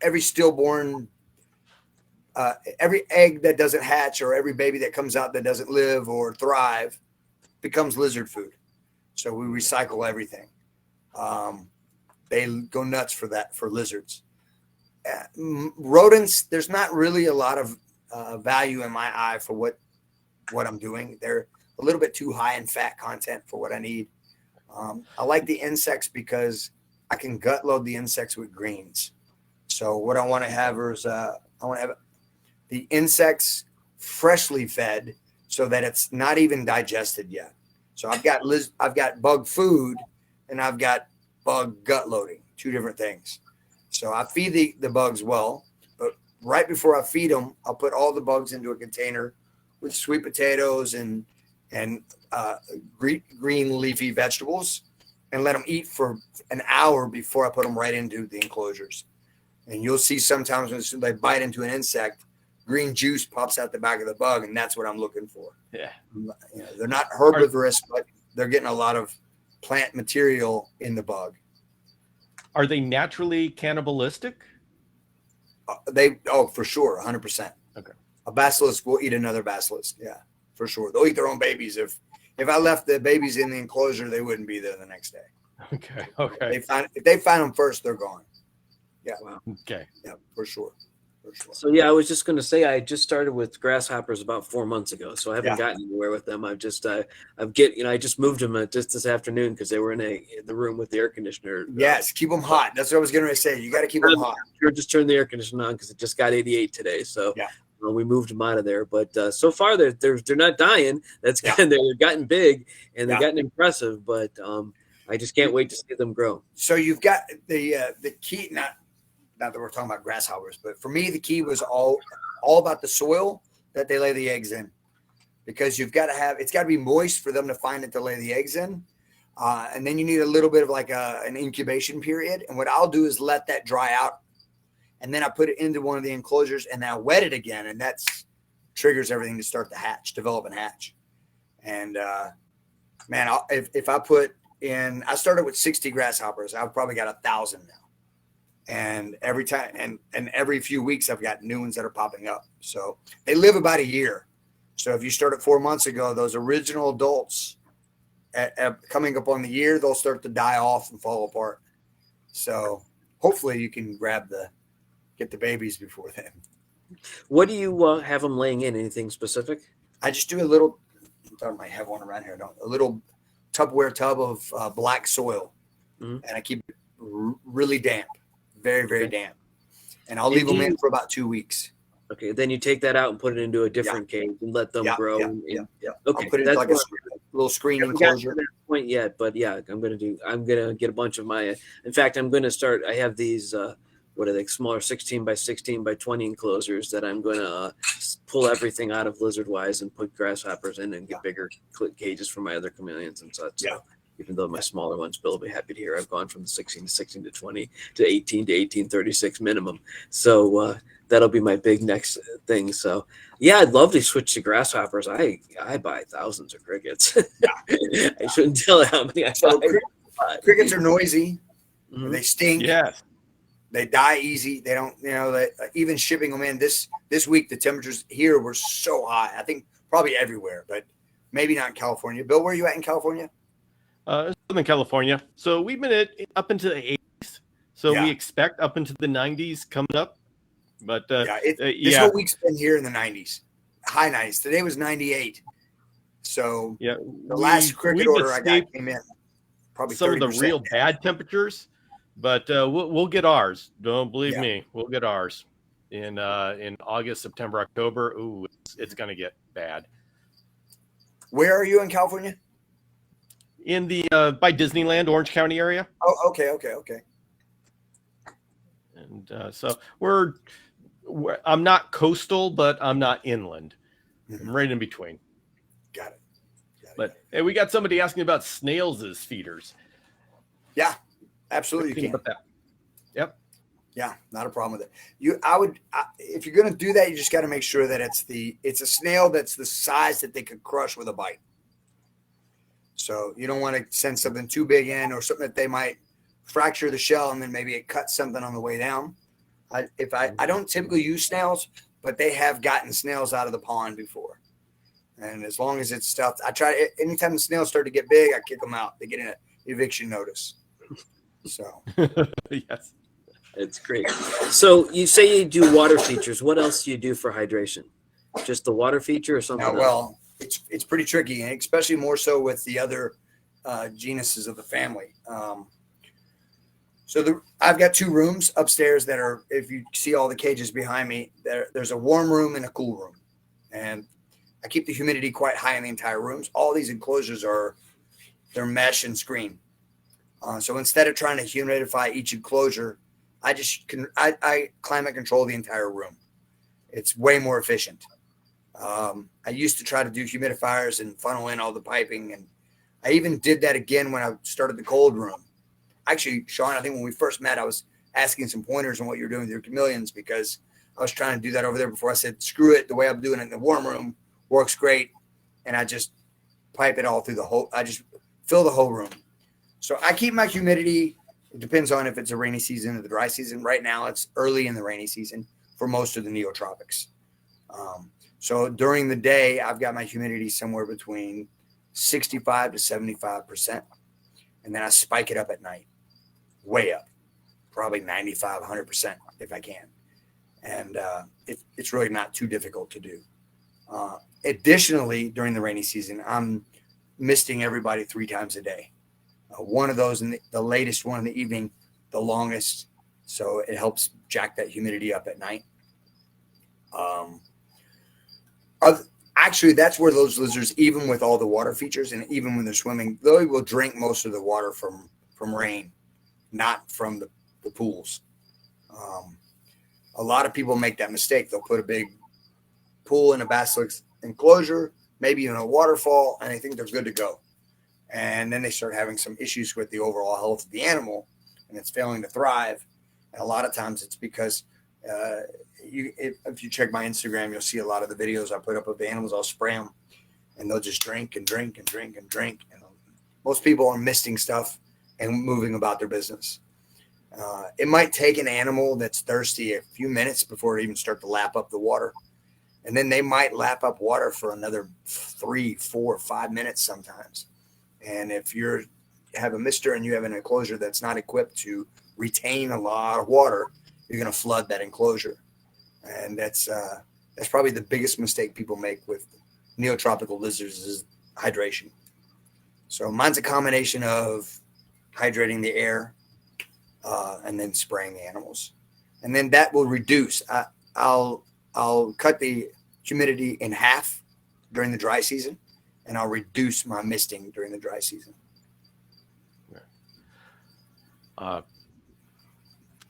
Every stillborn, every egg that doesn't hatch or every baby that comes out that doesn't live or thrive becomes lizard food. So we recycle everything. They go nuts for that, for lizards. Rodents, there's not really a lot of value in my eye for what I'm doing. They're a little bit too high in fat content for what I need. I like the insects because I can gut load the insects with greens. So what I want to have is I want to have the insects freshly fed so that it's not even digested yet. So I've got bug food and I've got bug gut loading, two different things. So I feed the bugs well, but right before I feed them, I'll put all the bugs into a container with sweet potatoes and green leafy vegetables and let them eat for an hour before I put them right into the enclosures. And you'll see sometimes when they bite into an insect, green juice pops out the back of the bug, and that's what I'm looking for. Yeah. They're not herbivorous, but they're getting a lot of plant material in the bug. Are they naturally cannibalistic? For sure, 100%. Okay. A basilisk will eat another basilisk. Yeah, for sure. They'll eat their own babies. If I left the babies in the enclosure, they wouldn't be there the next day. Okay. If they find them first, they're gone. Yeah. Wow. Okay. Yeah, for sure. So yeah, I was just going to say I just started with grasshoppers about 4 months ago, so I haven't gotten anywhere with them. I just moved them just this afternoon because they were in the room with the air conditioner. Yes, keep them hot. That's what I was going to say. You got to keep them hot. Sure, just turned the air conditioner on because it just got 88 today. So we moved them out of there. But so far they're not dying. That's good. They've gotten big and they've gotten impressive. But I just can't wait to see them grow. So you've got the key. Not that we're talking about grasshoppers, but for me, the key was all about the soil that they lay the eggs in, because it's got to be moist for them to find it to lay the eggs in. And then you need a little bit of like an incubation period. And what I'll do is let that dry out. And then I put it into one of the enclosures and I wet it again. And that triggers everything to start to develop and hatch. And if I put in, I started with 60 grasshoppers. I've probably got 1,000 now. And every time and every few weeks I've got new ones that are popping up. So they live about a year. So if you started 4 months ago, those original adults coming up on the year, they'll start to die off and fall apart. So hopefully you can grab get the babies before then. What do you have them laying in? Anything specific? I just do a little, I thought I might have one around here. A little Tupperware tub of black soil. Mhm. And I keep it really damp, very, very Okay. damp. And I'll And leave do them in you- for about 2 weeks. Okay, then you take that out and put it into a different cage and let them grow. Yeah. Okay, I'll put it that's into like a what- little screen I haven't gotten enclosure. to that point yet, but yeah, I'm gonna get a bunch of my. In fact, I'm gonna start. I have these. What are they? Smaller 16 by 16 by 20 enclosures that I'm gonna pull everything out of lizard wise and put grasshoppers in and get bigger cages for my other chameleons and such. Yeah. So even though my smaller ones, Bill will be happy to hear, I've gone from the 16 to 16 to 20 to 18 to 1836 minimum. So that'll be my big next thing. So yeah, I'd love to switch to grasshoppers. I buy thousands of crickets. I shouldn't tell how many I So buy. crickets are noisy. Mhm. They stink. Yes. They die easy. They don't, even shipping them in this week, the temperatures here were so high. I think probably everywhere, but maybe not in California. Bill, where are you at in California? Southern California. So we've been up into the 80s. So we expect up into the 90s coming up. But this whole week's been here in the 90s, high 90s. Today was 98. So yeah, the last cricket order I got came in probably some of the 30% real down. bad temperatures, but we'll get ours. Don't believe me, we'll get ours in August, September, October. Ooh, it's gonna get bad. Where are you in California? In the by Disneyland, Orange County area. Oh, okay. And so we're I'm not coastal, but I'm not inland. Mhm. I'm right in between. Got it. But hey, we got somebody asking about snails as feeders. Yeah, absolutely. You Think can. about that. Yep. Yeah, not a problem with it. If you're going to do that, you just got to make sure that it's a snail that's the size that they could crush with a bite. So you don't want to send something too big in or something that they might fracture the shell and then maybe it cuts something on the way down. I don't typically use snails, but they have gotten snails out of the pond before. And as long as it's stuffed, anytime the snails start to get big, I kick them out. They get an eviction notice. So Yes. It's great. So you say you do water features. What else do you do for hydration? Just the water feature or something else? well, it's pretty tricky, and especially more so with the other genuses of the family. I've got 2 rooms upstairs that are, if you see all the cages behind me, there's a warm room and a cool room. And I keep the humidity quite high in the entire rooms. All these enclosures they're mesh and screen. So instead of trying to humidify each enclosure, I climate control the entire room. It's way more efficient. I used to try to do humidifiers and funnel in all the piping. And I even did that again when I started the cold room. Actually, Sean, I think when we first met, I was asking some pointers on what you're doing with your chameleons because I was trying to do that over there before. I said, screw it. The way I'm doing it in the warm room works great. And I just pipe it all through I just fill the whole room. So I keep my humidity. It depends on if it's a rainy season or the dry season. Right now, it's early in the rainy season for most of the neotropics. So during the day, I've got my humidity somewhere between 65 to 75%. And then I spike it up at night, way up, probably 95, 100% if I can. And it's really not too difficult to do. Additionally, during the rainy season, I'm misting everybody 3 times a day. One of those in the latest one in the evening, the longest. So it helps jack that humidity up at night. Actually, that's where those lizards, even with all the water features and even when they're swimming, they will drink most of the water from rain, not from the pools. A lot of people make that mistake. They'll put a big pool in a basilisk enclosure, maybe even a waterfall, and they think they're good to go. And then they start having some issues with the overall health of the animal, and it's failing to thrive. And a lot of times it's because if you check my Instagram, you'll see a lot of the videos I put up of the animals. I'll spray them, and they'll just drink and drink and drink and drink. And most people are misting stuff and moving about their business. It might take an animal that's thirsty a few minutes before it even start to lap up the water. And then they might lap up water for another 3, 4, 5 minutes sometimes. And if you have a mister and you have an enclosure that's not equipped to retain a lot of water, you're going to flood that enclosure. And that's probably the biggest mistake people make with neotropical lizards is hydration. So mine's a combination of hydrating the air and then spraying the animals. And then that will reduce. I'll cut the humidity in half during the dry season, and I'll reduce my misting during the dry season.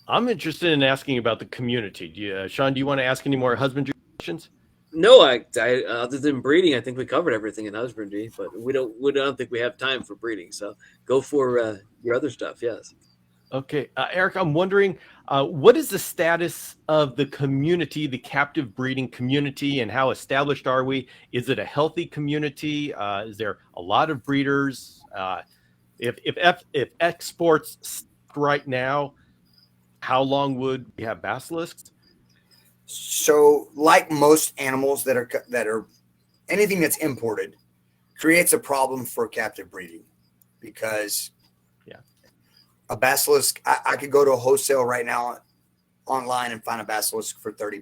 I'm interested in asking about the community. Sean, do you want to ask any more husbandry questions? No, I other than breeding, I think we covered everything in husbandry, but we don't think we have time for breeding. So go for your other stuff. Yes. Okay, Eric, I'm wondering, what is the status of the community, the captive breeding community, and how established are we? Is it a healthy community? Is there a lot of breeders? If exports stopped right now, how long would we have basilisks? So, like most animals that are anything that's imported, creates a problem for captive breeding, because a basilisk, I could go to a wholesale right now online and find a basilisk for $30,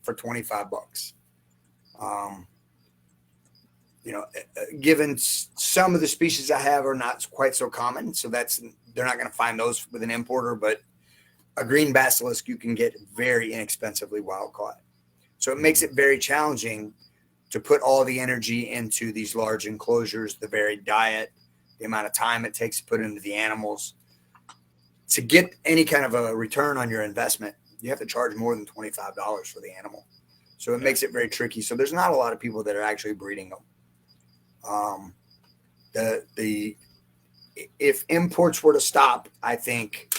for $25. Given some of the species I have are not quite so common, so they're not going to find those with an importer, but a green basilisk you can get very inexpensively wild caught. So it makes it very challenging to put all the energy into these large enclosures, the varied diet, the amount of time it takes to put into the animals. To get any kind of a return on your investment, you have to charge more than $25 for the animal. So it makes it very tricky. So there's not a lot of people that are actually breeding them. If imports were to stop, I think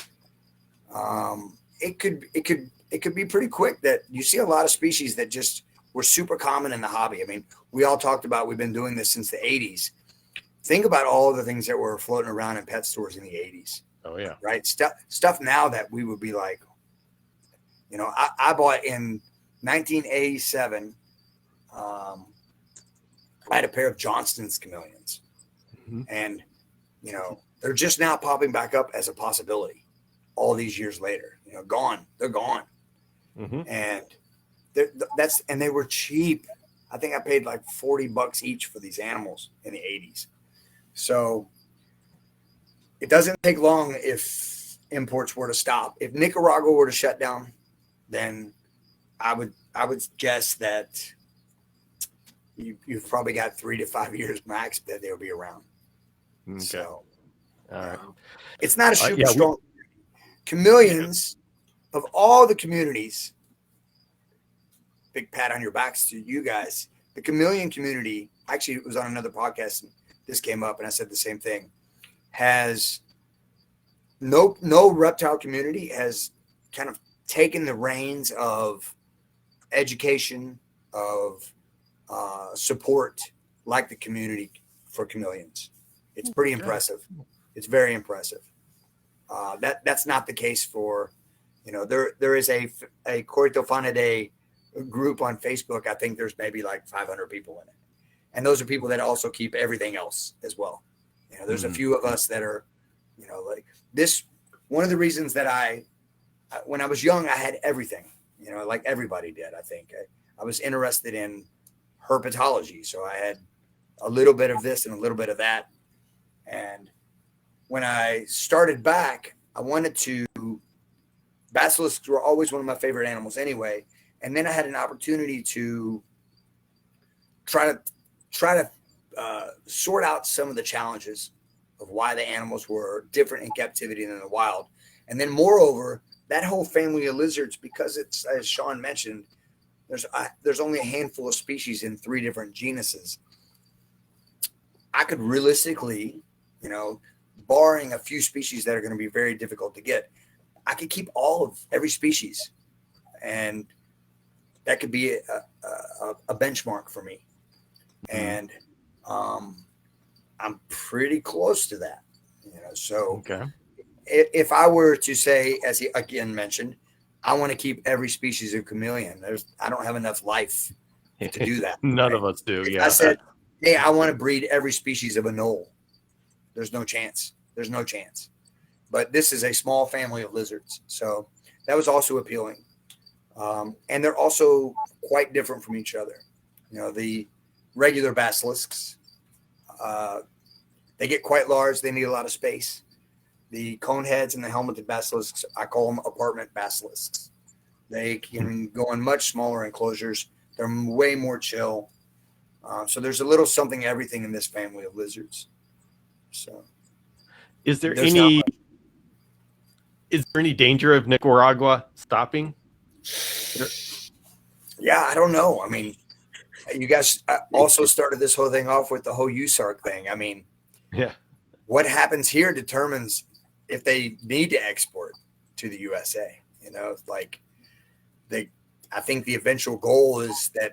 it could be pretty quick that you see a lot of species that just were super common in the hobby. I mean, we all talked about, we've been doing this since the 80s. Think about all the things that were floating around in pet stores in the 80s. Oh yeah. Right. Stuff now that we would be like, I bought in 1987. I had a pair of Johnston's chameleons, and they're just now popping back up as a possibility. All these years later, gone. They're gone, and they were cheap. I think I paid like $40 each for these animals in the 80s. So it doesn't take long if imports were to stop. If Nicaragua were to shut down, then I would guess that you've probably got 3 to 5 years max that they'll be around. Okay. So, all right. It's not a super strong. Chameleons, of all the communities, big pat on your backs to you guys. The chameleon community, actually, it was on another podcast, and this came up, and I said the same thing. Has no reptile community has kind of taken the reins of education, of support like the community for chameleons. It's pretty impressive. It's very impressive. That's not the case for, there is a Corythophonidae group on Facebook. I think there's maybe like 500 people in it, and those are people that also keep everything else as well. There's a few of us that are, like this. One of the reasons that when I was young, I had everything, like everybody did. I think I was interested in herpetology, so I had a little bit of this and a little bit of that. And when I started back, I wanted to. Basilisks were always one of my favorite animals, anyway. And then I had an opportunity to try to sort out some of the challenges of why the animals were different in captivity than in the wild. And then moreover, that whole family of lizards, because it's, as Sean mentioned, there's only a handful of species in 3 different genuses. I could realistically, barring a few species that are going to be very difficult to get, I could keep all of every species. And that could be a benchmark for me. And I'm pretty close to that, so if I were to say, as he again mentioned, I want to keep every species of chameleon, I don't have enough life to do that. None of us do. Yeah. I said, hey, I want to breed every species of a knoll. There's no chance. But this is a small family of lizards. So that was also appealing. And they're also quite different from each other. You know, the regular basilisks, they get quite large. They need a lot of space. The cone heads and the helmeted basilisks, I call them apartment basilisks. They can go in much smaller enclosures. They're way more chill. So there's a little something, everything in this family of lizards. So, is there any danger of Nicaragua stopping? Yeah, I don't know. I mean, you guys also started this whole thing off with the whole USARC thing. I mean, yeah, what happens here determines if they need to export to the USA. You know, like I think the eventual goal is that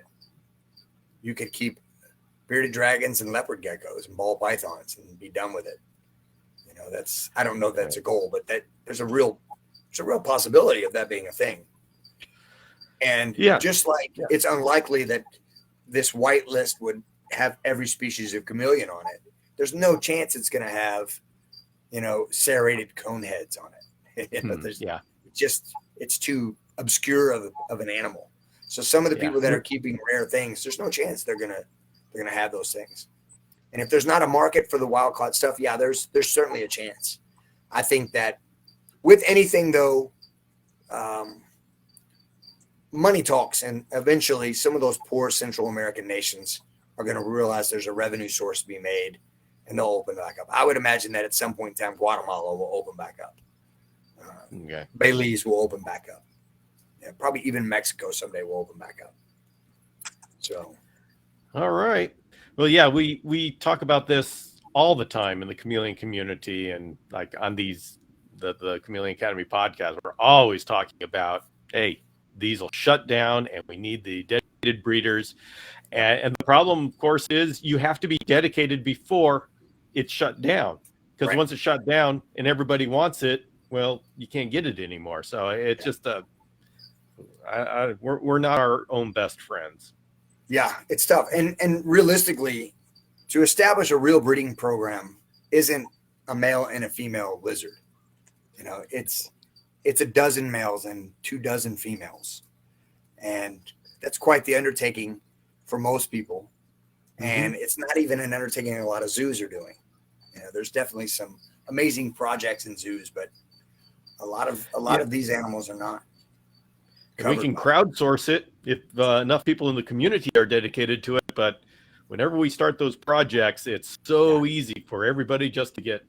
you could keep bearded dragons and leopard geckos and ball pythons and be done with it. You know, I don't know if that's a goal, but there's a real possibility of that being a thing. And just like it's unlikely that this white list would have every species of chameleon on it, there's no chance it's going to have, you know, serrated cone heads on it. You know, it's too obscure of an animal. So some of the people that are keeping rare things, there's no chance they're gonna have those things. And if there's not a market for the wild caught stuff, there's certainly a chance. I think that with anything though, money talks, and eventually some of those poor Central American nations are going to realize there's a revenue source to be made, and they'll open back up. I would imagine that at some point in time, Guatemala will open back up. Belize will open back up. Yeah, probably even Mexico someday will open back up. So, all right. Well, yeah, we talk about this all the time in the chameleon community, and like on the Chameleon Academy podcast, we're always talking about, hey, these will shut down and we need the dedicated breeders. And the problem, of course, is you have to be dedicated before it's shut down, because once it's shut down and everybody wants it, well, you can't get it anymore. So it's just we're not our own best friends. Yeah, it's tough. And realistically, to establish a real breeding program isn't a male and a female lizard. You know, it's a dozen males and 24 females. And that's quite the undertaking for most people. And it's not even an undertaking a lot of zoos are doing. You know, there's definitely some amazing projects in zoos, but a lot of these animals are not. We can crowdsource it if enough people in the community are dedicated to it. But whenever we start those projects, it's so easy for everybody just to get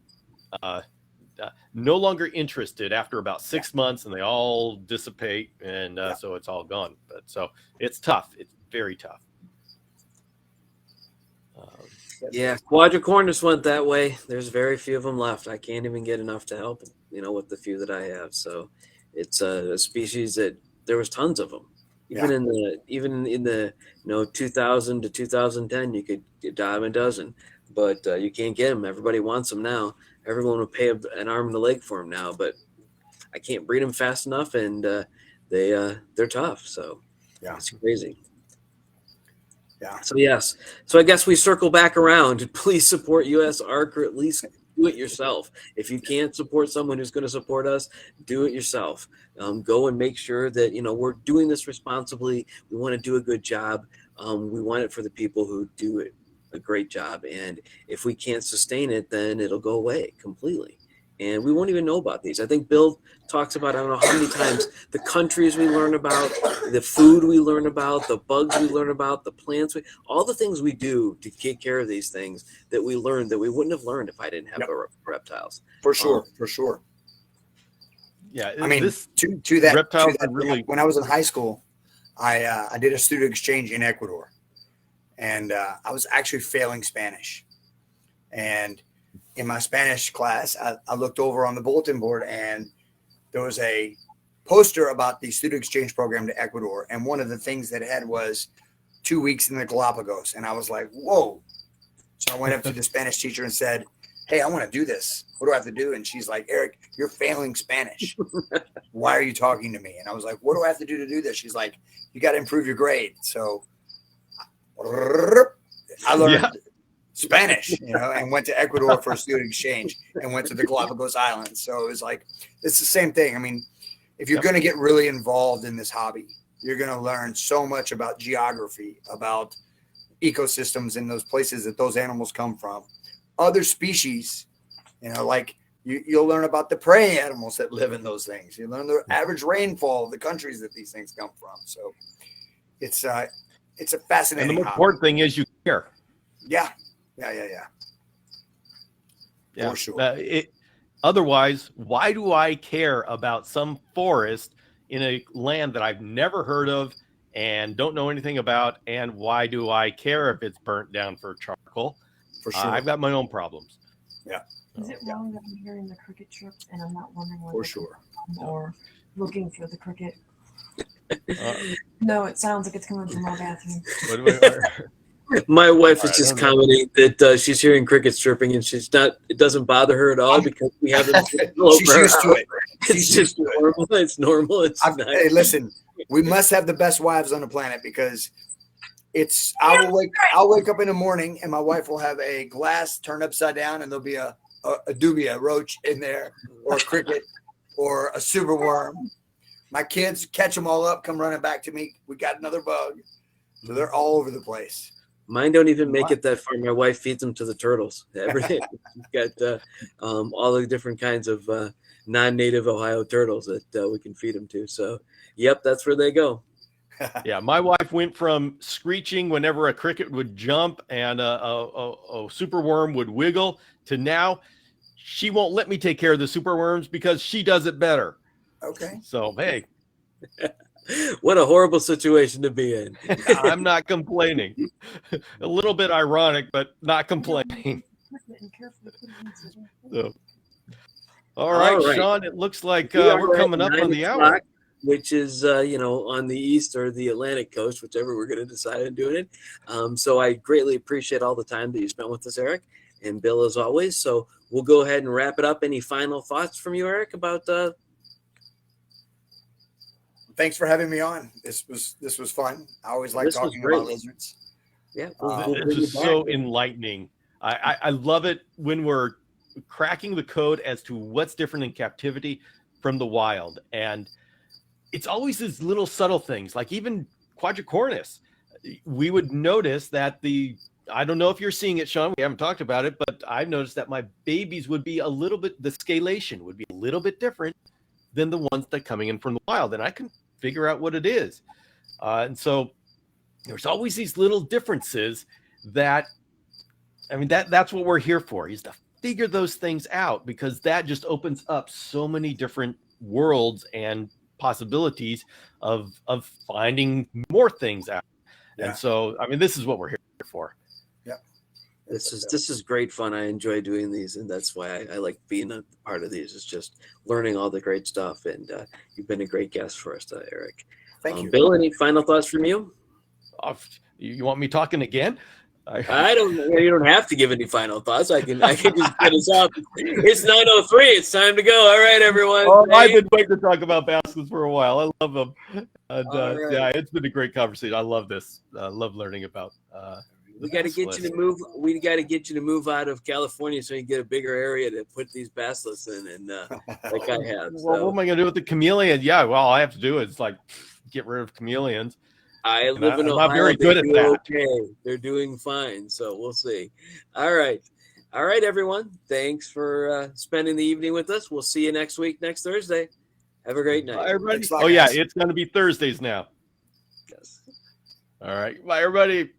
no longer interested after about 6 months, and they all dissipate, and so it's all gone. But so it's tough. It's very tough. Quadricornis went that way. There's very few of them left. I can't even get enough to help them, you know, with the few that I have. So it's a species that there was tons of them. Even in the 2000 to 2010, you could get dime a dozen, but you can't get them. Everybody wants them now. Everyone will pay an arm and a leg for them now, but I can't breed them fast enough, and they're tough. So it's crazy. Yeah. So yes. So I guess we circle back around. Please support USARC, or at least do it yourself. If you can't support someone who's going to support us, do it yourself. Go and make sure that, you know, we're doing this responsibly. We want to do a good job. We want it for the people who do it a great job. And if we can't sustain it, then it'll go away completely. And we won't even know about these. I think Bill talks about, I don't know how many times, the countries we learn about, the food we learn about, the bugs we learn about, the plants, all the things we do to take care of these things that we learned that we wouldn't have learned if I didn't have the reptiles. For sure. Yeah. I mean, to that, really... when I was in high school, I did a student exchange in Ecuador, and I was actually failing Spanish. And in my Spanish class, I looked over on the bulletin board, and there was a poster about the student exchange program to Ecuador. And one of the things that it had was 2 weeks in the Galapagos. And I was like, whoa. So I went up to the Spanish teacher and said, hey, I want to do this. What do I have to do? And she's like, Eric, you're failing Spanish. Why are you talking to me? And I was like, what do I have to do this? She's like, you got to improve your grade. So I learned Spanish, you know, and went to Ecuador for a student exchange and went to the Galapagos Islands. So it was like, it's the same thing. I mean, if you're going to get really involved in this hobby, you're going to learn so much about geography, about ecosystems in those places that those animals come from, other species, like you'll learn about the prey animals that live in those things. You learn the average rainfall of the countries that these things come from. So it's a fascinating. And the most important thing is you care. Yeah. For sure. Otherwise, why do I care about some forest in a land that I've never heard of and don't know anything about? And why do I care if it's burnt down for charcoal? For sure. I've got my own problems. Yeah. Is it wrong that I'm hearing the cricket chirp and I'm not wondering where For sure. or looking for the cricket? No, it sounds like it's coming from our bathroom. My wife is just commenting that she's hearing crickets chirping, and it doesn't bother her at all because we have them. She's used to it. It's just normal. It's normal. Hey, listen, we must have the best wives on the planet because I'll wake up in the morning and my wife will have a glass turned upside down and there'll be a dubia roach in there, or a cricket, or a super worm. My kids catch them all up, come running back to me. We got another bug. So they're all over the place. Mine don't even make it that far. My wife feeds them to the turtles. Everything. We've got all the different kinds of non-native Ohio turtles that we can feed them to. So, yep, that's where they go. Yeah, my wife went from screeching whenever a cricket would jump and a super worm would wiggle to now she won't let me take care of the super worms because she does it better. Okay. So, hey. What a horrible situation to be in. I'm not complaining. A little bit ironic, but not complaining. So, all right, Sean, it looks like we're coming up on the hour. Which is, on the East or the Atlantic coast, whichever we're going to decide on doing it. So I greatly appreciate all the time that you spent with us, Eric, and Bill, as always. So we'll go ahead and wrap it up. Any final thoughts from you, Eric, about Thanks for having me on. This was fun. I always like talking about lizards. Yeah, this is so enlightening. I love it when we're cracking the code as to what's different in captivity from the wild. And it's always these little subtle things, like even quadricornis. We would notice that I don't know if you're seeing it, Sean, we haven't talked about it, but I've noticed that my babies would be the scalation would be a little bit different than the ones that are coming in from the wild. And I can figure out what it is. And so there's always these little differences that's what we're here for, is to figure those things out, because that just opens up so many different worlds and possibilities of finding more things out. Yeah. And so, this is what we're here for. Yeah. This is great fun. I enjoy doing these, and that's why I like being a part of these. It's just learning all the great stuff, and you've been a great guest for us, Eric. Thank you. Bill, any final thoughts from you? You want me talking again? I don't. You don't have to give any final thoughts. I can just get us off. It's 9:03. It's time to go. All right, everyone. Oh, I've been waiting to talk about baskets for a while. I love them. And, right. Yeah, it's been a great conversation. I love this. I love learning about. We got to get you to move. We got to get you to move out of California so you can get a bigger area to put these basilisks in, and like I have. So. Well, what am I going to do with the chameleon? Yeah, well, all I have to do is get rid of chameleons. I live in Ohio. I'm not very good at that. Okay, they're doing fine, so we'll see. All right, everyone. Thanks for spending the evening with us. We'll see you next week, next Thursday. Have a great night. Bye, everybody. Oh yeah, it's going to be Thursdays now. Yes. All right. Bye, everybody.